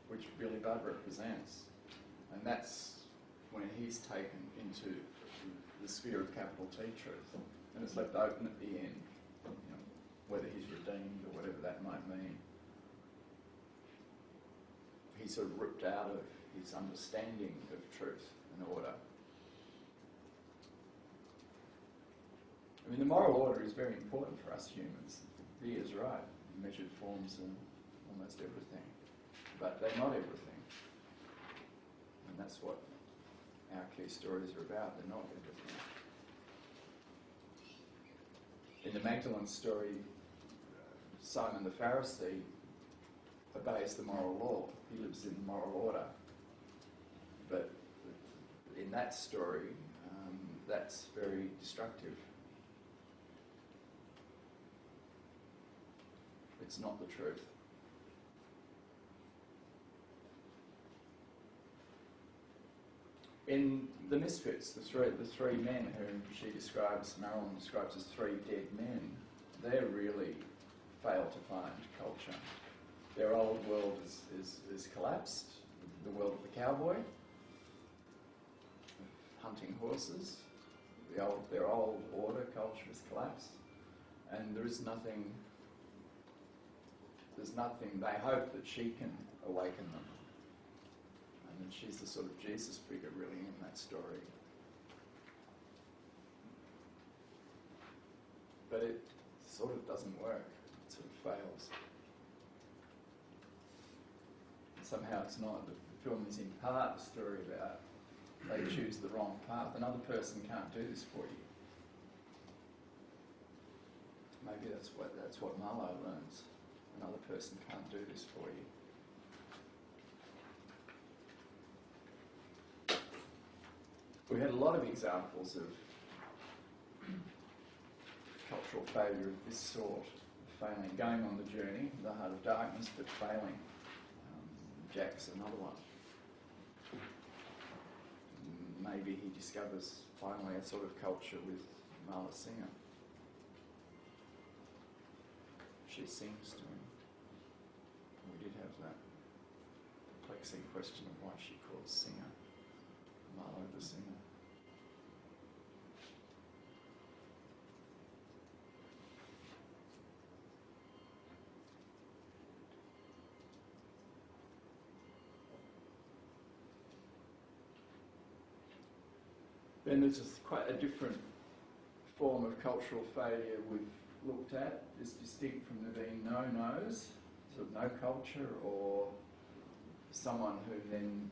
which Billy Budd represents. And that's when he's taken into the sphere of capital T truth, and it's left open at the end, whether he's redeemed or whatever that might mean. He's sort of ripped out of his understanding of truth and order. I mean, the moral order is very important for us humans. Veer's right. Measured forms are almost everything. But they're not everything. And that's what our key stories are about. They're not everything. In the Magdalene story, Simon the Pharisee obeys the moral law. He lives in moral order. But in that story, that's very destructive. It's not the truth. In The Misfits, the three men whom Marilyn describes as three dead men, they really fail to find culture. Their old world is collapsed, the world of the cowboy, hunting horses, their old order culture is collapsed, and there's nothing, they hope that she can awaken them. And she's the sort of Jesus figure really in that story. But it sort of doesn't work, it sort of fails. And somehow it's not, the film is in part a story about they choose the wrong path. Another person can't do this for you. Maybe that's what Marlowe learns. Another person can't do this for you. We had a lot of examples of cultural failure of this sort, failing, going on the journey, the heart of darkness, but failing. Jack's another one. Maybe he discovers finally a sort of culture with Marla Singer. She sings to him. We did have that perplexing question of why she calls Singer Marlo the Singer. Then there's just quite a different form of cultural failure we've looked at is distinct from there being no-nos, sort of no culture, or someone who then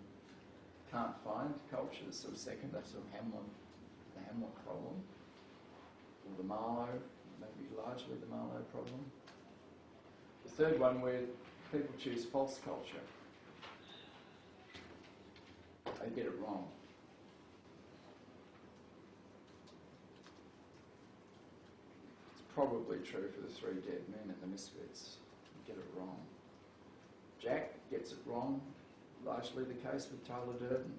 can't find culture, the sort of second, that's sort of the Hamlet problem, or the Marlowe, maybe largely the Marlowe problem. The third one, where people choose false culture. They get it wrong. It's probably true for the Three Dead Men and the Misfits. They get it wrong. Jack gets it wrong. Largely the case with Tyler Durden.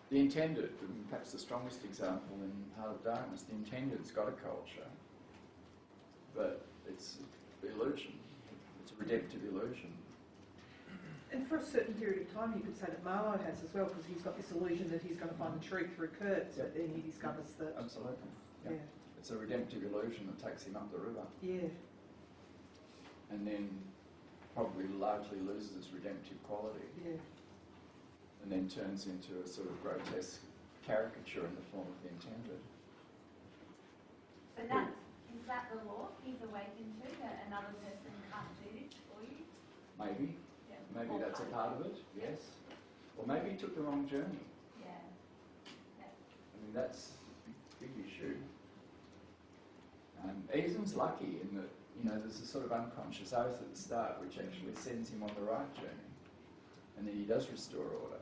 The Intended, perhaps the strongest example in Heart of Darkness, the Intended's got a culture, but it's illusion. It's a redemptive illusion. And for a certain period of time, you could say that Marlowe has as well, because he's got this illusion that he's going to find the truth through Kurtz, but then he discovers that... Absolutely. Yeah. It's a redemptive illusion that takes him up the river. Yeah. And then probably largely loses its redemptive quality. Yeah. And then turns into a sort of grotesque caricature in the form of the Intended. So is that the law he's awakened to, that another person can't do this for you? Maybe. Yeah. Maybe Or that's a part of it, yes. Or maybe he took the wrong journey. Yeah. I mean, that's a big issue. Ethan's lucky in that, you know, there's a sort of unconscious oath at the start which actually sends him on the right journey. And then he does restore order.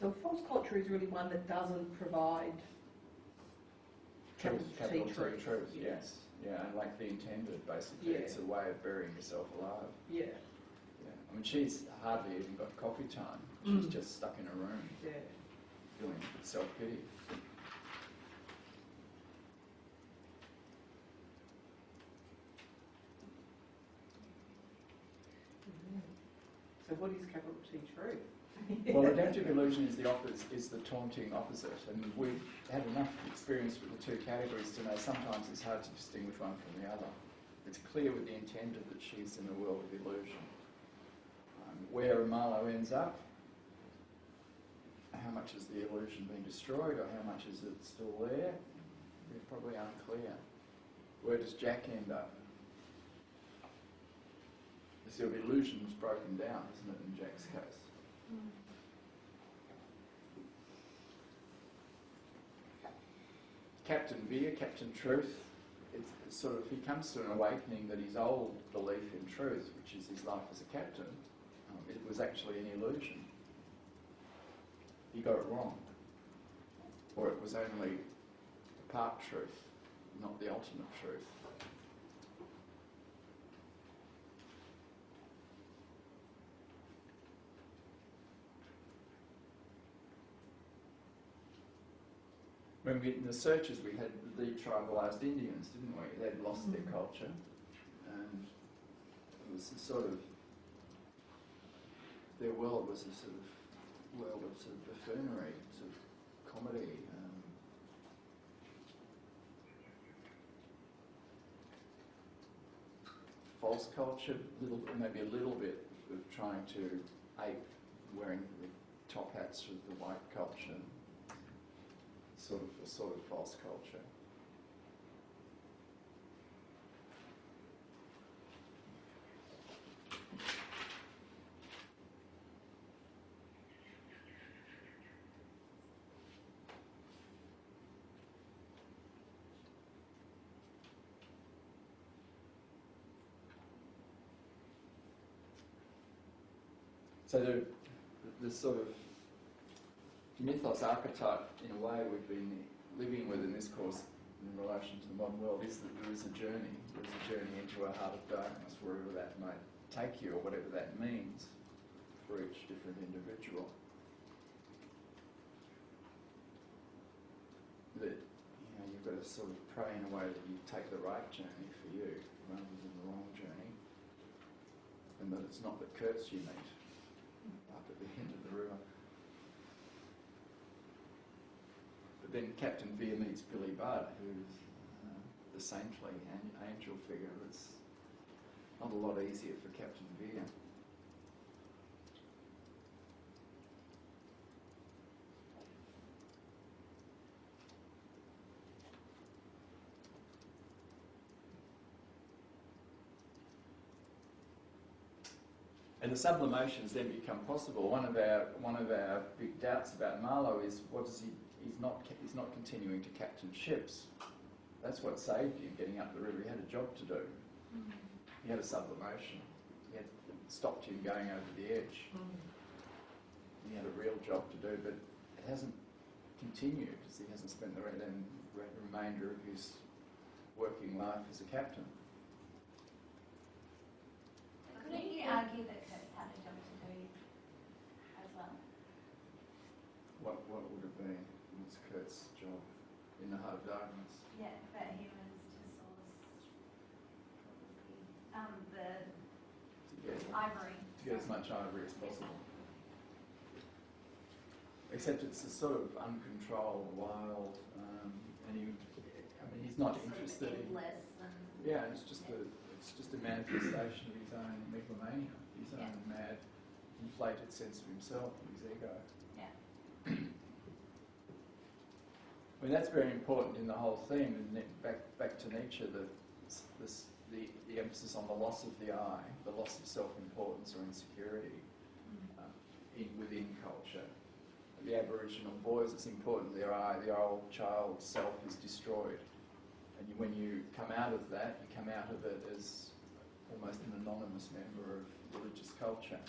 So false culture is really one that doesn't provide Capital T truth. truth, yes. Yeah, and like the Intended, basically. Yeah. It's a way of burying yourself alive. Yeah. Yeah. I mean, she's hardly even got coffee time. She's just stuck in a room, Yeah. feeling self-pity. So what is capital T truth? Well, redemptive illusion is the taunting opposite, and we've had enough experience with the two categories to know sometimes it's hard to distinguish one from the other. It's clear with the Intended that she's in a world of illusion. Where Marlowe ends up, how much has the illusion been destroyed, or how much is it still there? It's probably unclear. Where does Jack end up? The sort of illusion's broken down, isn't it, in Jack's case? Captain Veer, Captain Truth, it's sort of, he comes to an awakening that his old belief in truth, which is his life as a captain, it was actually an illusion. He got it wrong. Or it was only part truth, not the ultimate truth. When in the searches we had the detribalised Indians, didn't we? They'd lost their culture, and it was a sort of, their world was a sort of world of sort of buffoonery, sort of comedy. False culture, maybe a little bit of trying to ape wearing the top hats with the white culture. Sort of false culture. So the sort of mythos archetype, in a way, we've been living with in this course in relation to the modern world is that there is a journey. There is a journey into a heart of darkness, wherever that might take you, or whatever that means for each different individual. That, you know, you've got to sort of pray in a way that you take the right journey for you, rather than the wrong journey, and that it's not the Kurtz you meet. up at the end of the river. But then Captain Veer meets Billy Budd, who's the saintly angel figure. It's not a lot easier for Captain Veer. And the sublimations then become possible. One of our big doubts about Marlowe is he's not continuing to captain ships. That's what saved him getting up the river. He had a job to do. He had a sublimation. He had stopped him going over the edge. He had a real job to do, but it hasn't continued as he hasn't spent the remainder of his working life as a captain. Couldn't you argue that Kurt's had a job to do as well? What would have been was Kurt's job in the Heart of Darkness? Yeah, but he was to source the ivory. To get as much ivory as possible. Except it's a sort of uncontrolled, wild, and he's not interested in. Endless and Yeah, it's just a manifestation of his own megalomania, his own mad, inflated sense of himself, his ego. Yeah. I mean, that's very important in the whole theme, and back to Nietzsche, the emphasis on the loss of the I, the loss of self-importance or insecurity within culture. The Aboriginal boys, it's important their I, the old child self, is destroyed. And when you come out of that, you come out of it as almost an anonymous member of religious culture.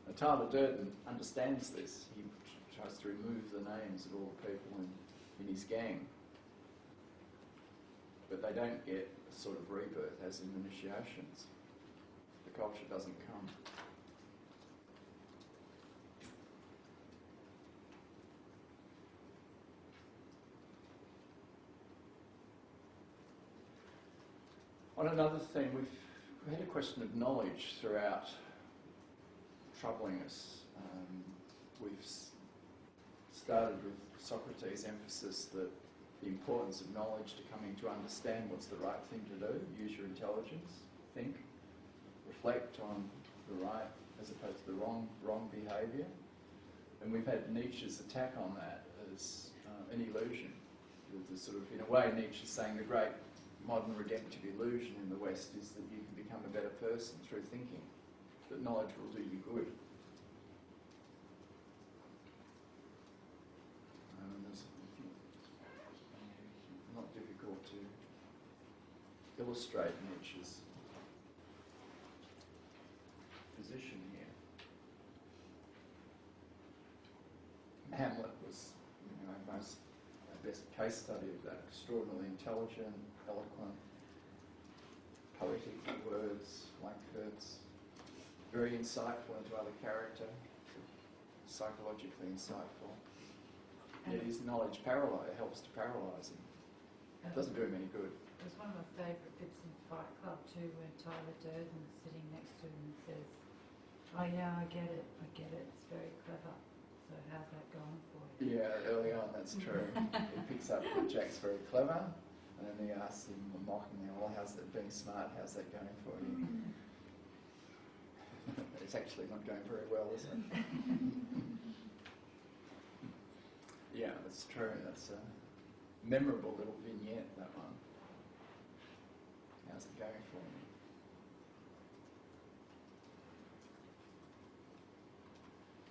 Now, Tyler Durden understands this. He tries to remove the names of all the people in his gang. But they don't get a sort of rebirth as in initiations. The culture doesn't come. On another theme, we've had a question of knowledge throughout troubling us. We've started with Socrates' emphasis that the importance of knowledge to coming to understand what's the right thing to do, use your intelligence, think, reflect on the right as opposed to the wrong behaviour. And we've had Nietzsche's attack on that as an illusion. The sort of, in a way, Nietzsche's saying the great modern redemptive illusion in the West is that you can become a better person through thinking, that knowledge will do you good. It's not difficult to illustrate Nietzsche's position here. Hamlet was, our best case study of that. Extraordinarily intelligent, eloquent, poetic words like Kurt's, very insightful into other character, psychologically insightful. Yet his knowledge helps to paralyse him. It doesn't do him any good. It was one of my favourite bits in Fight Club too, when Tyler Durden's sitting next to him and says, "Oh yeah, I get it, it's very clever. So how's that going for you?" Yeah, early on that's true. He picks up that Jack's very clever, and then he asks him mockingly, "Well, how's that being smart? How's that going for you?" It's actually not going very well, is it? Yeah, that's true. That's a memorable little vignette, that one. How's it going for you?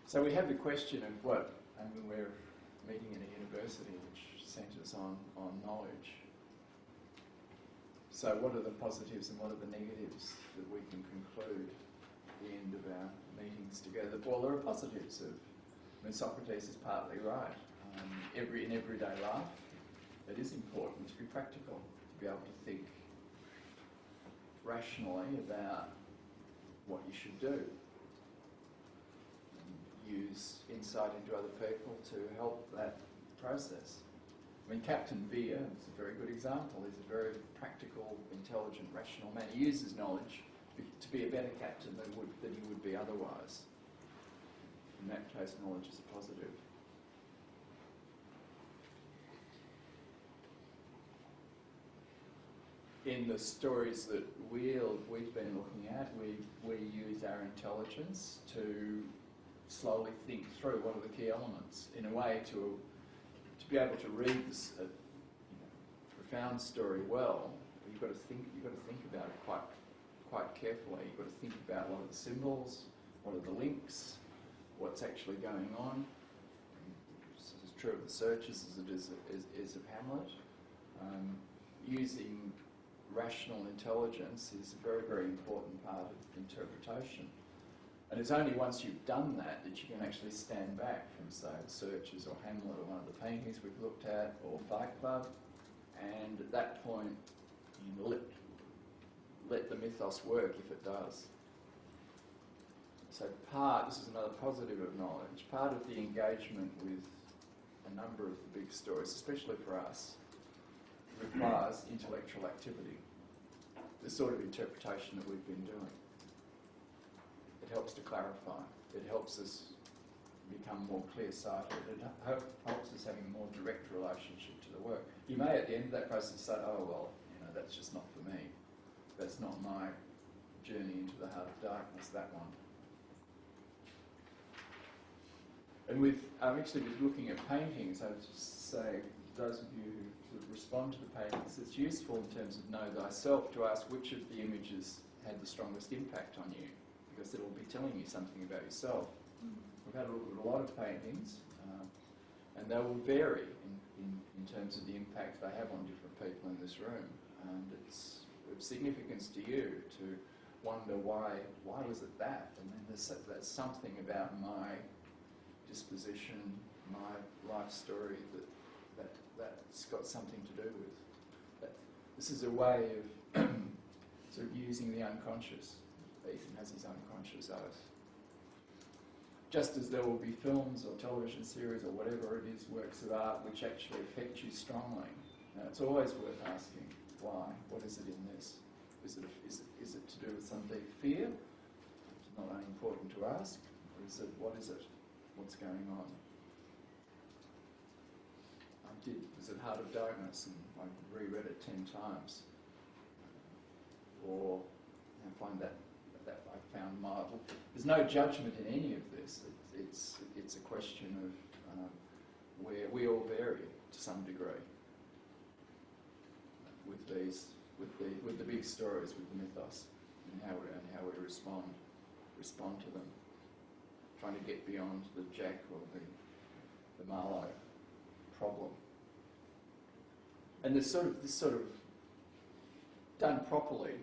So we have the question of what, and we're meeting in a university which centres on knowledge. So what are the positives and what are the negatives that we can conclude at the end of our meetings together? Well, there are positives of, Socrates is partly right. In everyday life, it is important to be practical, to be able to think rationally about what you should do. Use insight into other people to help that process. Captain Veer is a very good example. He's a very practical, intelligent, rational man. He uses knowledge to be a better captain than he would be otherwise. In that case, knowledge is a positive. In the stories that we've been looking at, we use our intelligence to slowly think through what are the key elements in a way to be able to read this profound story well. You've got to think about it quite carefully. You've got to think about what are the symbols, what are the links, what's actually going on. This is true of the searches as it is of Hamlet. Using rational intelligence is a very, very important part of interpretation. And it's only once you've done that that you can actually stand back from, say, the Searchers or Hamlet or one of the paintings we've looked at, or Fight Club, and at that point you let the mythos work if it does. So this is another positive of knowledge, part of the engagement with a number of the big stories, especially for us, requires intellectual activity, the sort of interpretation that we've been doing. It helps to clarify. It helps us become more clear-sighted. It helps us having a more direct relationship to the work. You may, at the end of that process, say, oh, well, that's just not for me. That's not my journey into the heart of darkness, that one. And I'm actually looking at paintings. I would just say, those of you who sort of respond to the paintings, it's useful in terms of know thyself to ask which of the images had the strongest impact on you, because it'll be telling you something about yourself. We've had a look at a lot of paintings, and they will vary in terms of the impact they have on different people in this room. And it's of significance to you to wonder why was it that? And then there's something about my disposition, my life story that's got something to do with that. This is a way of sort of using the unconscious. Ethan has his unconscious oath. Just as there will be films or television series or whatever it is, works of art, which actually affect you strongly. Now, it's always worth asking, why? What is it in this? Is it to do with some deep fear? It's not unimportant to ask. Or what is it? What's going on? Was it Heart of Darkness, and I reread it 10 times. Or I find that I found mild. There's no judgment in any of this. It's a question of where we all vary to some degree with the big stories, with the mythos, and how we respond to them. Trying to get beyond the Jack or the Marlowe problem. And this sort of done properly,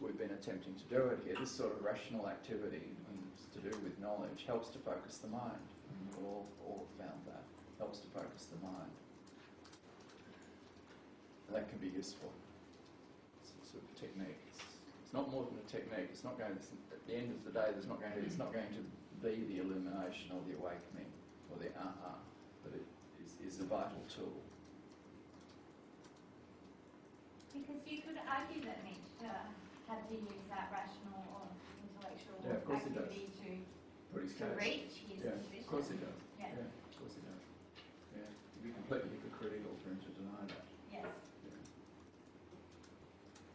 we've been attempting to do it here, this sort of rational activity to do with knowledge helps to focus the mind. And we've all found that. Helps to focus the mind. And that can be useful. It's a sort of technique. It's not more than a technique. It's not going to, at the end of the day, it's not going to be the illumination or the awakening or the aha, but it is a vital tool. Because you could argue that Nietzsche had to use that rational or intellectual activity to reach his position. Of course he does. Yeah. Of course he does. Yeah. It'd be completely hypocritical for him to deny that. Yes. Yeah.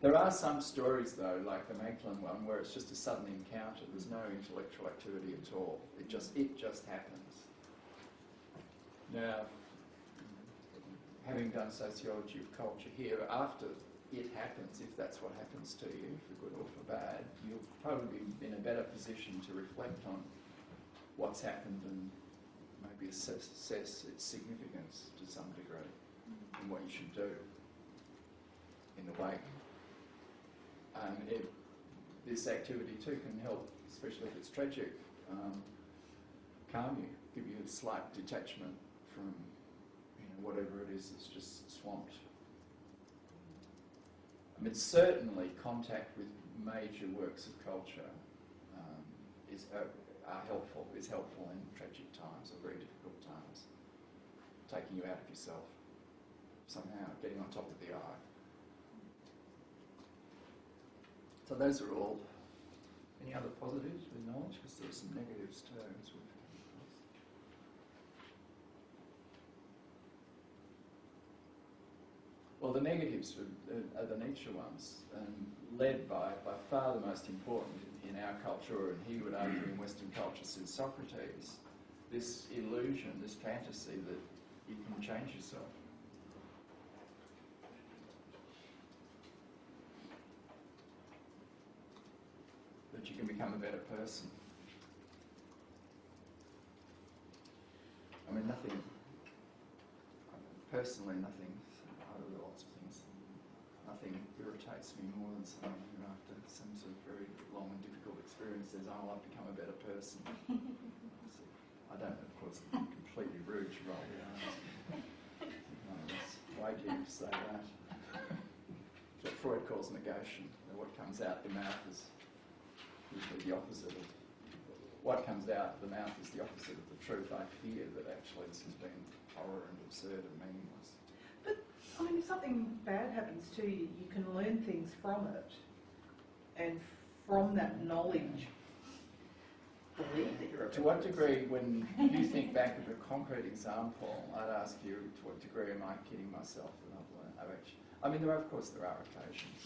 There are some stories though, like the Magdalene one, where it's just a sudden encounter. There's no intellectual activity at all. It just happens. Now, having done sociology of culture here, after it happens, if that's what happens to you, for good or for bad, you'll probably be in a better position to reflect on what's happened and maybe assess its significance to some degree and what you should do in the wake. And this activity too can help, especially if it's tragic, calm you, give you a slight detachment from whatever it is that's just swamped. I mean, certainly contact with major works of culture is helpful in tragic times or very difficult times, taking you out of yourself somehow, getting on top of the eye. So those are all. Any other positives with knowledge? Because there are some negatives too, as we've Well, the negatives are the Nietzsche ones, led by far the most important in our culture, and he would argue in Western culture since Socrates, this illusion, this fantasy that you can change yourself. That you can become a better person. I mean, nothing, personally nothing, I do lots of things, nothing irritates me more than someone who after some sort of very long and difficult experience says, oh, I've become a better person. I don't, of course, completely rude, you roll your eyes. Why do you say that? It's what Freud calls negation. What comes out the mouth is usually the opposite of, what comes out of the mouth is the opposite of the truth. I fear that actually this has been horror and absurd and meaningless. But, I mean, if something bad happens to you, you can learn things from it. And from that knowledge, believe that you're a To what degree, when you think back of a concrete example, I'd ask you, to what degree am I kidding myself that I've learned? I mean, there are occasions.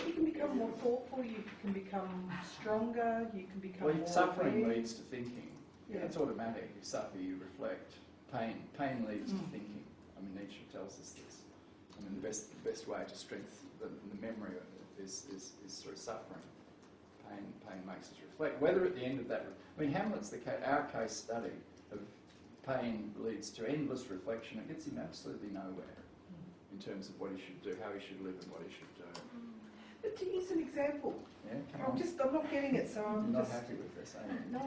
You can become more thoughtful, you can become stronger, you can become more suffering aware. leads to thinking. Yeah. It's automatic. You suffer, you reflect. Pain leads to thinking. I mean, Nietzsche tells us this. I mean, the best way to strengthen the memory of this is through suffering. Pain makes us reflect. Whether at the end of that, I mean, Hamlet's our case study of pain leads to endless reflection. It gets him absolutely nowhere in terms of what he should do, how he should live, and what he should do. But to use an example, Yeah, come on. I'm not getting it, so I'm You're not just... happy with this, are you? No,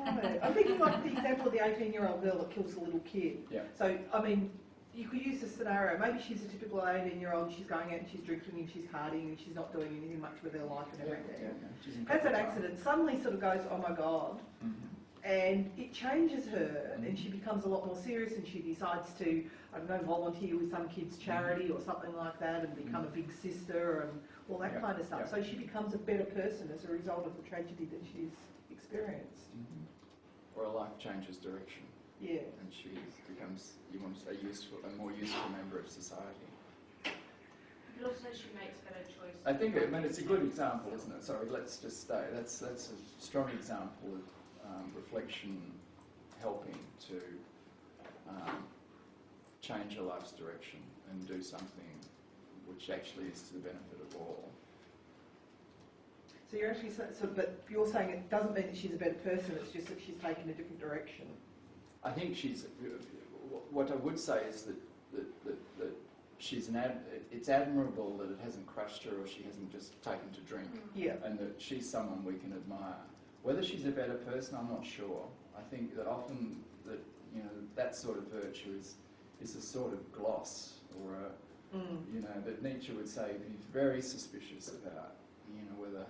I'm thinking like the example of the 18-year-old girl that kills the little kid. Yeah. So, I mean, you could use this scenario. Maybe she's a typical 18-year-old, she's going out and she's drinking and she's partying and she's not doing anything much with her life and everything. She's in Has an proper time. accident, suddenly sort of goes, oh my God, and it changes her and she becomes a lot more serious and she decides to, I don't know, volunteer with some kid's charity or something like that and become a big sister and all that kind of stuff. So she becomes a better person as a result of the tragedy that she's experienced. Or a life changes direction. Yeah. And she becomes, you want to say, a more useful member of society. But also she makes better choices. I think, it's a good example, isn't it? Sorry, let's just stay. That's a strong example of reflection helping to change a life's direction and do something which actually is to the benefit of all. So you're actually but you're saying it doesn't mean that she's a better person, it's just that she's taken a different direction. I think what I would say is that she's it's admirable that it hasn't crushed her or she hasn't just taken to drink. Yeah. And that she's someone we can admire. Whether she's a better person, I'm not sure. I think that often that sort of virtue is a sort of gloss or that Nietzsche would say he's very suspicious about, whether,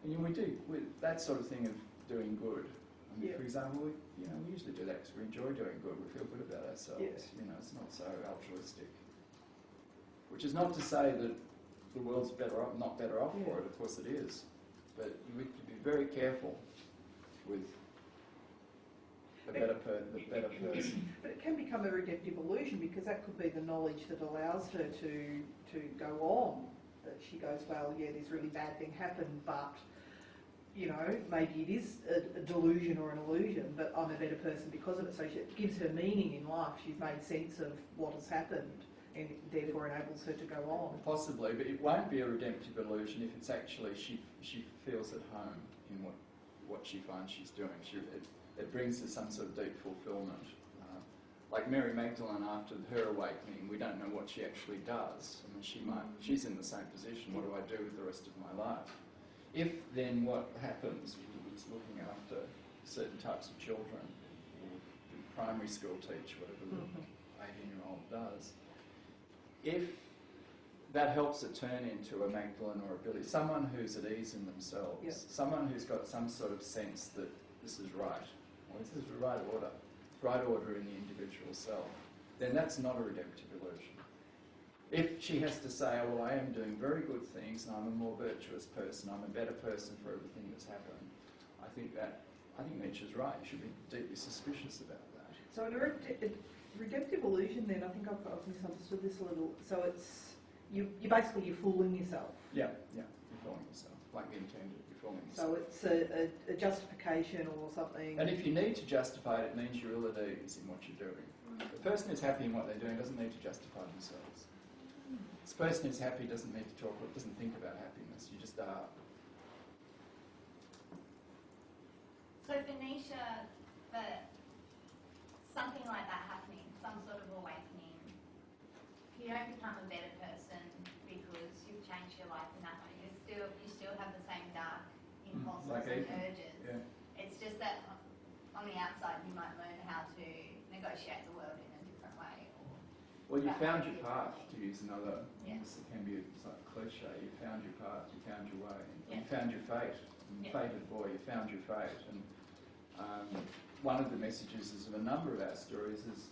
and we do, that sort of thing of doing good. I mean, for example, we usually do that because we enjoy doing good. We feel good about ourselves. Yes. It's not so altruistic. Which is not to say that the world's not better off for it. Of course it is. But we have to be very careful with the better person. But it can become a redemptive illusion because that could be the knowledge that allows her to go on. That she goes, well, yeah, this really bad thing happened, but maybe it is a delusion or an illusion, but I'm a better person because of it. So it gives her meaning in life. She's made sense of what has happened and therefore enables her to go on. Possibly, but it won't be a redemptive illusion if it's actually she feels at home in what she finds she's doing. It brings her some sort of deep fulfilment. Like Mary Magdalene, after her awakening, we don't know what she actually does. I mean, she's in the same position. What do I do with the rest of my life? If then what happens is looking after certain types of children, or the primary school teacher, whatever the 18-year-old does, if that helps it turn into a Magdalene or a Billy, someone who's at ease in themselves, someone who's got some sort of sense that this is right, or this is the right order in the individual self, then that's not a redemptive illusion. If she has to say, oh, well, I am doing very good things and I'm a more virtuous person, I'm a better person for everything that's happened, I think Nietzsche's right. You should be deeply suspicious about that. So Redemptive illusion then, I think I've misunderstood this a little. So it's, you're fooling yourself. Yeah, you're fooling yourself, like the intended, you're fooling yourself. So it's a justification or something. And if you need to justify it, it means you're ill at ease in what you're doing. The person who's happy in what they're doing doesn't need to justify themselves. This person who's happy doesn't need to talk, or doesn't think about happiness, you just are. So Venetia, but something like that happening, some sort of awakening, you don't become a better person because you've changed your life in that way. You still have the same dark impulses and urges. Yeah. It's just that on the outside you might learn how to negotiate the world in a different way. Well, you found your path, to use another, Yeah. it can be like a cliche, you found your path, you found your way, Yeah. you found your fate. Yeah. Fated boy, you found your fate. And one of the messages is of a number of our stories is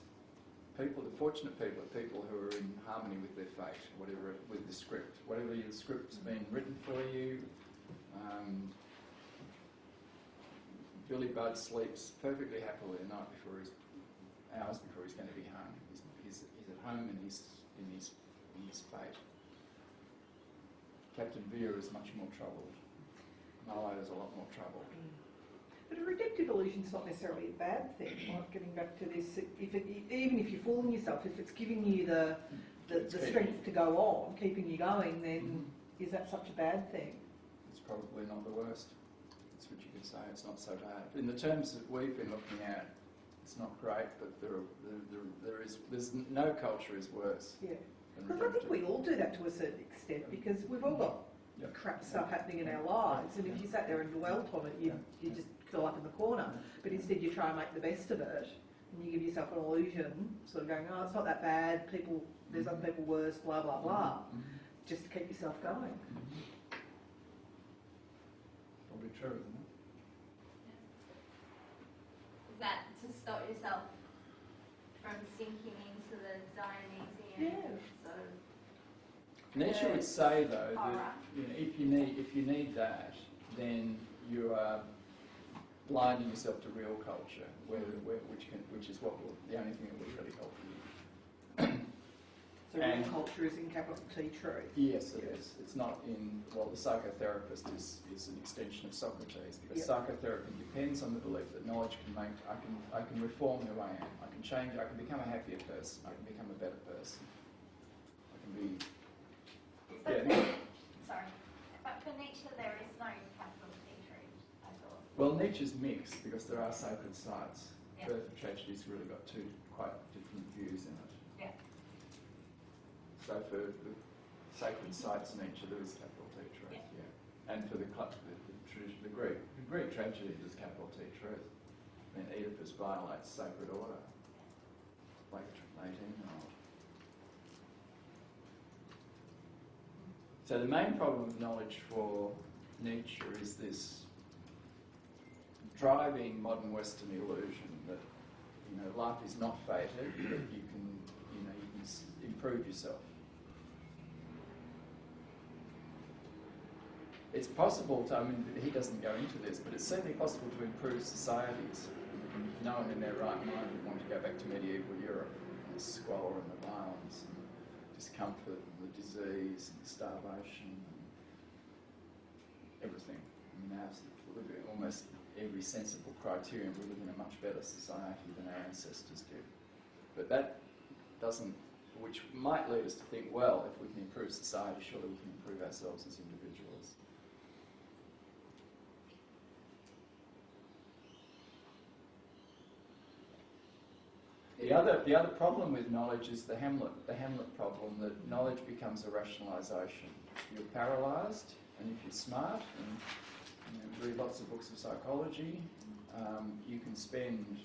people, the fortunate people are people who are in harmony with their fate, whatever, with the script. Whatever the script's been written for you. Billy Budd sleeps perfectly happily the night before hours before he's going to be hung. He's at home in his fate. Captain Veer is much more troubled. Malo is a lot more troubled. But a redemptive illusion's not necessarily a bad thing. Like getting back to this, even if you're fooling yourself, if it's giving you the strength to go on, keeping you going, then is that such a bad thing? It's probably not the worst. That's what you could say. It's not so bad. In the terms that we've been looking at, it's not great, but there's no culture is worse. Yeah. Because I think we all do that to a certain extent, because we've all got crap stuff happening in our lives, and if you sat there and dwelt on it, you just curl up in the corner. But instead you try and make the best of it, and you give yourself an illusion, sort of going, oh, it's not that bad, there's other people worse, blah, blah, blah, just to keep yourself going. Probably true, isn't it? Is that to stop yourself from sinking into the Dionysian sort of... Nietzsche would say, though, that if you need that, then you are blinding yourself to real culture, which is the only thing that would really help you. So real culture is in capital T truth. Yes, it is. It's not in, well, the psychotherapist is an extension of Socrates, because psychotherapy depends on the belief that knowledge I can reform who I am. I can change, I can become a happier person. I can become a better person. I can be... Sorry, but for Nietzsche there is no capital T truth, I thought. Well, Nietzsche's mixed because there are sacred sites. Birth of Tragedy's really got two quite different views in it. Yeah. So for the sacred sites in Nietzsche, there is capital T truth. Yeah. And for the Greek tragedy, there's capital T truth. I mean, Oedipus violates sacred order, like 18-year-old. So the main problem with knowledge for Nietzsche is this driving modern Western illusion that life is not fated, that you can improve yourself. It's possible to, I mean, he doesn't go into this, but it's certainly possible to improve societies. No one in their right mind would want to go back to medieval Europe and the squalor and the violence and discomfort and the disease and the starvation and everything. I mean, almost every sensible criterion, we live in a much better society than our ancestors did. But that doesn't, which might lead us to think, well, if we can improve society, surely we can improve ourselves as individuals. The other problem with knowledge is the Hamlet problem, that knowledge becomes a rationalisation. You're paralysed, and if you're smart and read lots of books of psychology, you can spend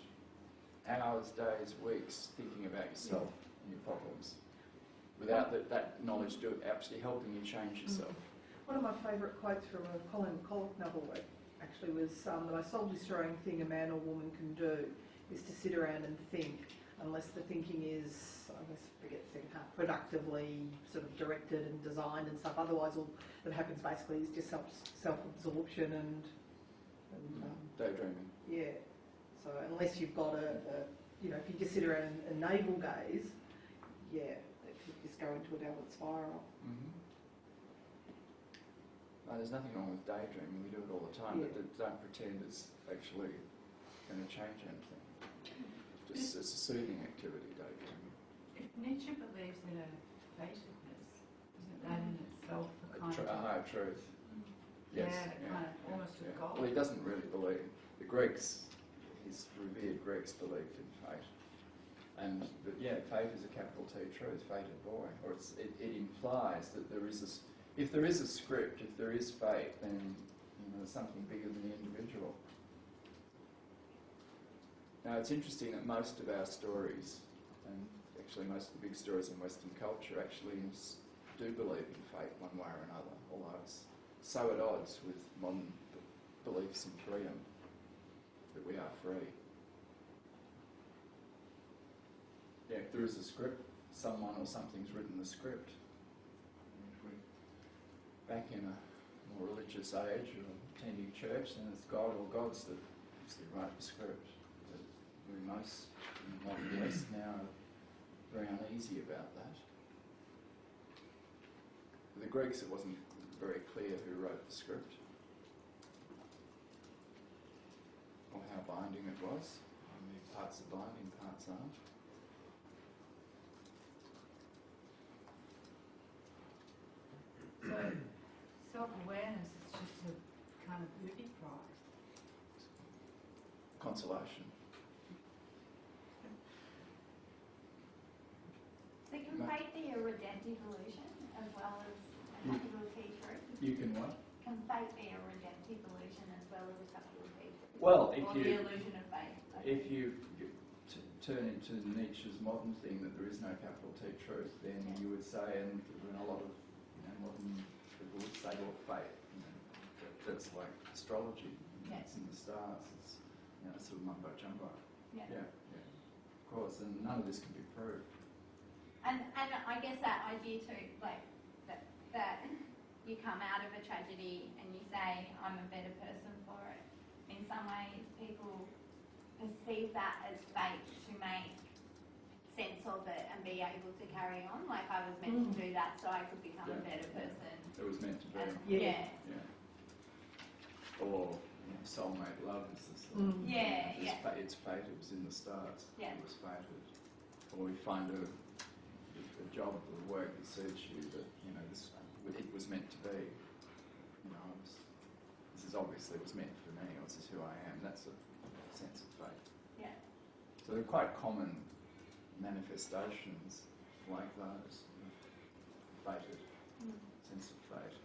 hours, days, weeks thinking about yourself and your problems without that knowledge actually helping you change yourself. One of my favourite quotes from a Colin McCulloch novel actually was the most soul-destroying thing a man or woman can do is to sit around and think, unless the thinking is, productively sort of directed and designed and stuff. Otherwise, all that happens basically is just self-absorption and daydreaming. Yeah. So unless you've got you know, if you just sit around and navel gaze, yeah, it could just go into a downward spiral. Mm-hmm. No, there's nothing wrong with daydreaming. We do it all the time, Yeah. but don't pretend it's actually going to change anything. Just it's a soothing activity, daydreaming. If Nietzsche believes in a fatedness, isn't that in itself a kind A of... higher truth. Yes. Yeah, kind of almost a God. Well, he doesn't really believe. The Greeks, his revered Greeks, believed in fate. And fate is a capital T truth, fated boy. Or it implies that there is if there is a script, if there is fate, then there's something bigger than the individual. Now it's interesting that most of our stories, and actually most of the big stories in Western culture, actually do believe in fate one way or another, although it's so at odds with modern beliefs in freedom that we are free. Yeah, if there is a script, someone or something's written the script. If we're back in a more religious age or attending church, then it's God or gods that actually write the script. But most in the modern West now are very uneasy about that. For the Greeks, it wasn't very clear who wrote the script or how binding it was. I mean, parts are binding, parts aren't. So self-awareness is just a kind of booby prize. Consolation. So can fate be a redemptive illusion as well as a capital T truth? You can what? Can fate be a redemptive illusion as well as a capital T truth? Well, Or the illusion of fate? if you turn into Nietzsche's modern thing that there is no capital T truth, then you would say, and a lot of modern people would say, well, fate. That's like astrology. It's in the stars. It's sort of mumbo jumbo. Yeah. Of course, and none of this can be proved. And I guess that idea too, like that you come out of a tragedy and you say, I'm a better person for it. In some ways, people perceive that as fate to make sense of it and be able to carry on. Like I was meant to do that so I could become a better person. It was meant to be. Yeah. Or soulmate love is this. It's fate. It was in the stars. Yeah. It was fated. Or you find a job or work that suits you that it was meant to be. This is obviously it was meant for me. Or this is who I am. That's a sense of fate. Yeah. So they're quite common manifestations like those. Fated. Sense of fate.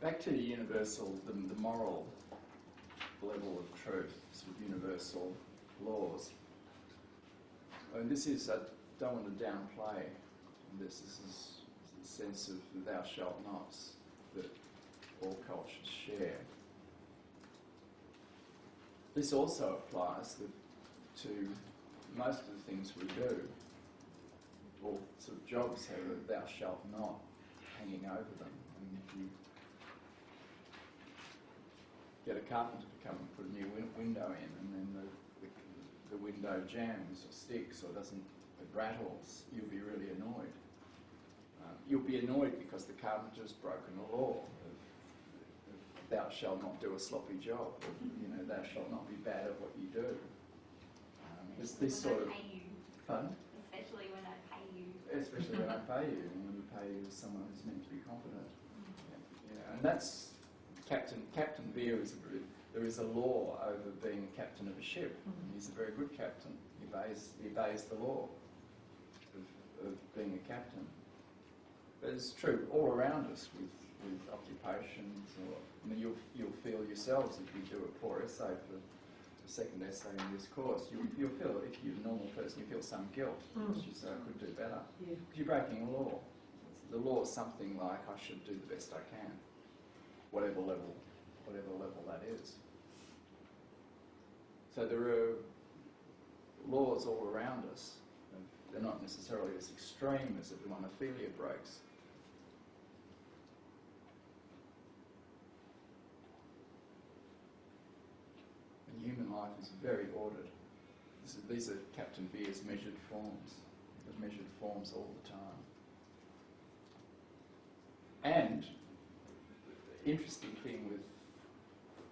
Back to the universal, the moral level of truth, sort of universal laws. And this is, I don't want to downplay this. This is the sense of the thou shalt nots that all cultures share. This also applies to most of the things we do. All sort of jobs have a thou shalt not hanging over them. And if you get a carpenter to come and put a new window in, and then the window jams or sticks or it rattles, you'll be really annoyed. You'll be annoyed because the carpenter's broken a law of thou shalt not do a sloppy job, or, thou shalt not be bad at what you do. It's this sort of... Pardon? Especially when I pay you. Especially when I pay you, and when you pay you as someone who's meant to be competent. And that's Captain Veer there is a law over being a captain of a ship. And he's a very good captain. He obeys the law of being a captain. But it's true all around us with occupations, or you'll feel yourselves if you do a poor essay for the second essay in this course. You'll feel, if you're a normal person, you feel some guilt. You say, I could do better. Because you're breaking a law. The law is something like, I should do the best I can, whatever level that is. So there are laws all around us. They're not necessarily as extreme as if one Ophelia breaks. And human life is very ordered. These are Captain Beer's measured forms. They've measured forms all the time. And the interesting thing with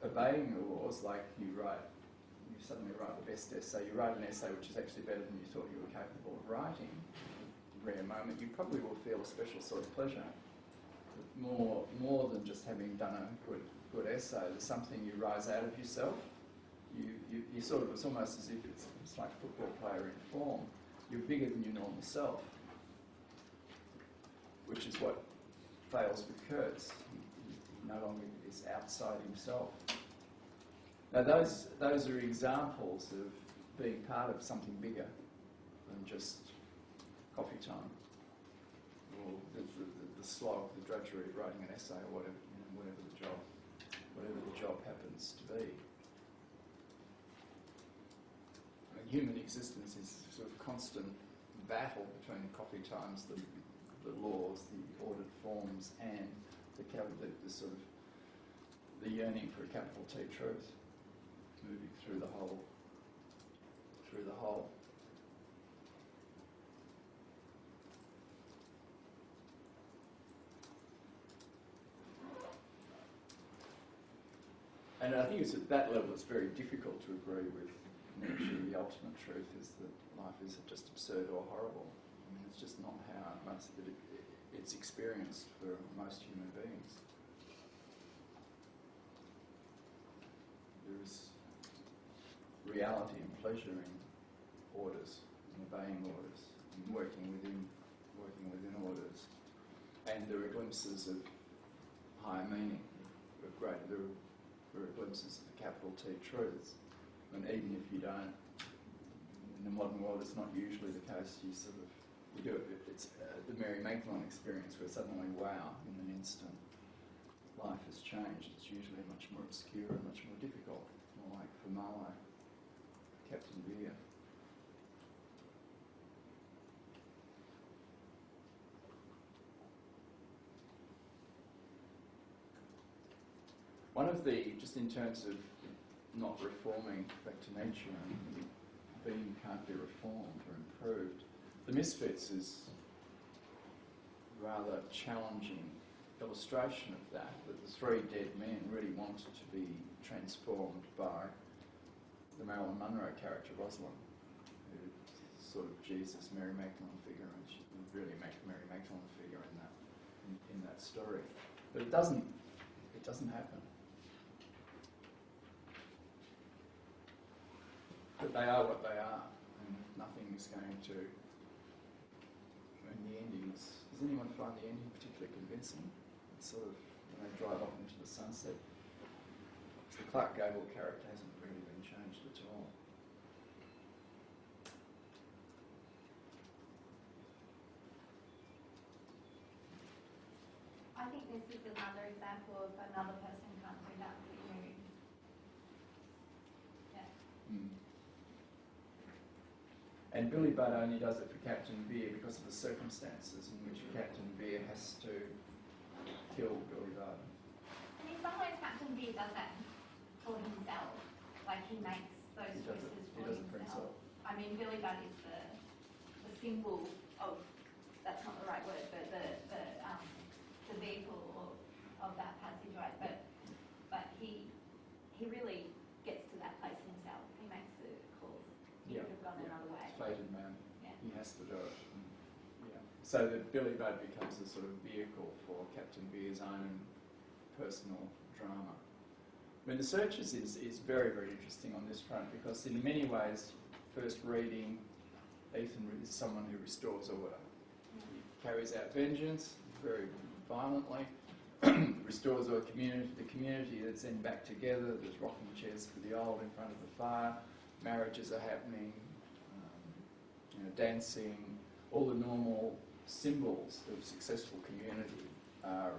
obeying the laws, like you suddenly write the best essay, you write an essay which is actually better than you thought you were capable of writing, rare moment, you probably will feel a special sort of pleasure. More than just having done a good essay. There's something you rise out of yourself. You sort of, it's almost as if it's like a football player in form. You're bigger than your normal self, which is what fails with Kurtz. He no longer is outside himself. Now those are examples of being part of something bigger than just coffee time, or the slog, the drudgery of writing an essay, or whatever the job happens to be. Human existence is sort of constant battle between coffee times, the laws, the ordered forms, and the sort of the yearning for a capital T truth, moving through the whole. And I think it's at that level it's very difficult to agree with Nietzsche. The ultimate truth is that life is just absurd or horrible. I mean, it's just not how it's experienced for most human beings. There is reality and pleasure in orders, in obeying orders, in working within orders. And there are glimpses of higher meaning, of greater. There are glimpses of the capital T truths. And even if you don't, in the modern world, it's not usually the case. You do it. It's the Mary Magdalene experience where suddenly, wow, in an instant, life has changed. It's usually much more obscure and much more difficult, more like for Marlowe, Captain Beer. One of the, just in terms of not reforming, back to Nietzsche, being can't be reformed or improved, The Misfits is a rather challenging illustration of that the three dead men really wanted to be transformed by the Marilyn Monroe character, Rosalind, who's sort of Jesus, Mary Magdalene figure, and she really make Mary Magdalene figure in that story. But it doesn't happen. But they are what they are, and nothing is going to. And the endings. Does anyone find the ending particularly convincing? It's sort of when they drive off into the sunset. The Clark Gable character hasn't really been changed at all. I think this is another example of another person can't do that for you. Yeah. Mm. And Billy Budd only does it for Captain Beer because of the circumstances in which Captain Beer has to kill Billy Budd. And in some ways, Captain Beer does that for himself. Like, he makes those choices for himself. I mean, Billy Budd is the symbol of, that's not the right word, but the vehicle of that passage, right? But he really gets to that place himself. He makes the calls. He could have gone another way. Fated man. Yeah. He has to do it. Yeah. So that Billy Budd becomes a sort of vehicle for Captain Beer's own personal drama. I mean, The Searchers is very, very interesting on this front because in many ways, first reading, Ethan is someone who restores order. He carries out vengeance very violently, restores the community that's then back together. There's rocking chairs for the old in front of the fire, marriages are happening, dancing, all the normal symbols of successful community are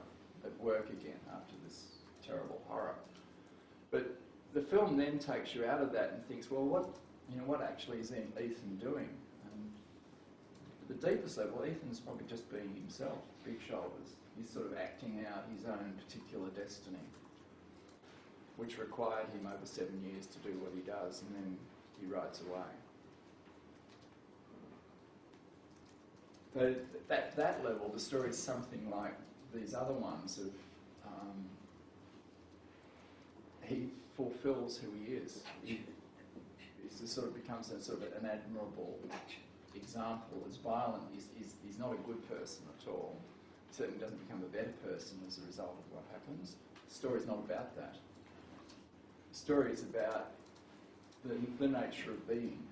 at work again after this terrible horror. But the film then takes you out of that and thinks, well, what actually is Ethan doing? And at the deepest level, Ethan's probably just being himself, big shoulders. He's sort of acting out his own particular destiny. which required him over 7 years to do what he does, and then he rides away. But at that level, the story is something like these other ones of he fulfills who he is. He sort of becomes a sort of an admirable example. As violent, he's not a good person at all. He certainly doesn't become a better person as a result of what happens. The story's not about that. The story is about the nature of being,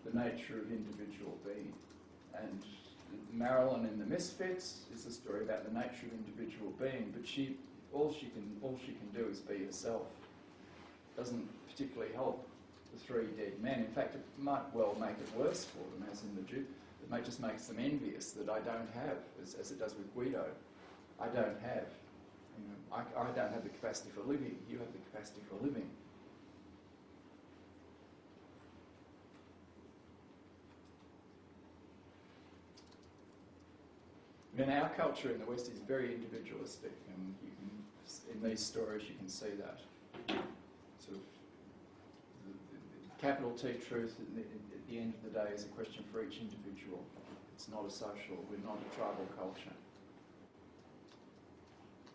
the nature of individual being. And Marilyn in The Misfits is a story about the nature of individual being, but all she can do is be herself. Doesn't particularly help the three dead men. In fact, it might well make it worse for them, as in the Jew. It just makes them envious that I don't have, as it does with Guido. I don't have. I don't have the capacity for living. You have the capacity for living. In our culture in the West is very individualistic, and you can, in these stories you can see that. Sort of the capital T truth at the end of the day is a question for each individual. It's not a social, we're not a tribal culture.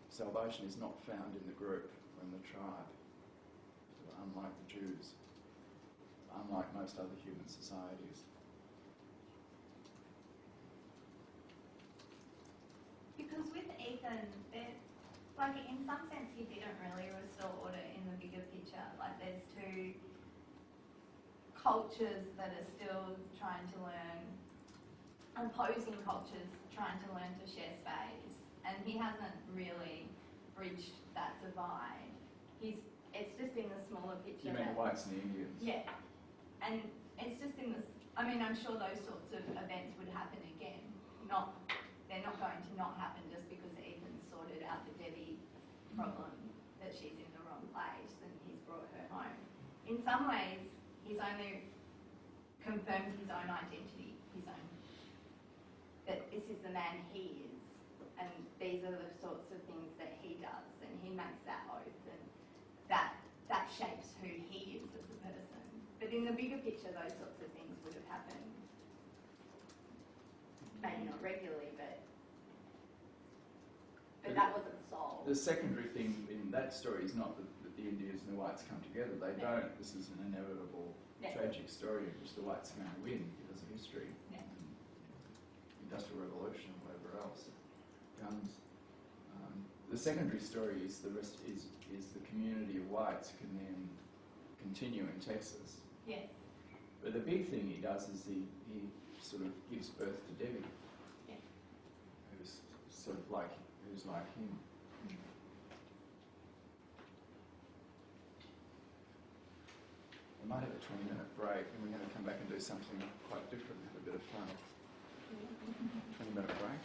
Salvation is not found in the group or in the tribe, unlike the Jews, unlike most other human societies. Because with Ethan, like in some sense he didn't really restore order in the bigger picture. Like there's two cultures that are still trying to learn, opposing cultures trying to learn to share space, and he hasn't really bridged that divide. It's just in the smaller picture. You mean the whites and the Indians? Yeah, and it's just in this. I mean, I'm sure those sorts of events would happen again. They're not going to not happen just because Ethan sorted out the Debbie problem, that she's in the wrong place and he's brought her home. In some ways, he's only confirmed his own identity, that this is the man he is, and these are the sorts of things that he does, and he makes that oath, and that shapes who he is as a person. But in the bigger picture, those sorts of things would have happened, maybe not regularly, but that wasn't solved. The secondary thing in that story is not that the Indians and the whites come together. They don't. This is an inevitable, tragic story in which the whites are going to win because of history, and Industrial Revolution, whatever else, guns. The secondary story is the community of whites can then continue in Texas. Yes. But the big thing he does is he sort of gives birth to Debbie, who's sort of like him. We might have a 20-minute break, and we're going to come back and do something quite different, have a bit of fun. 20-minute break.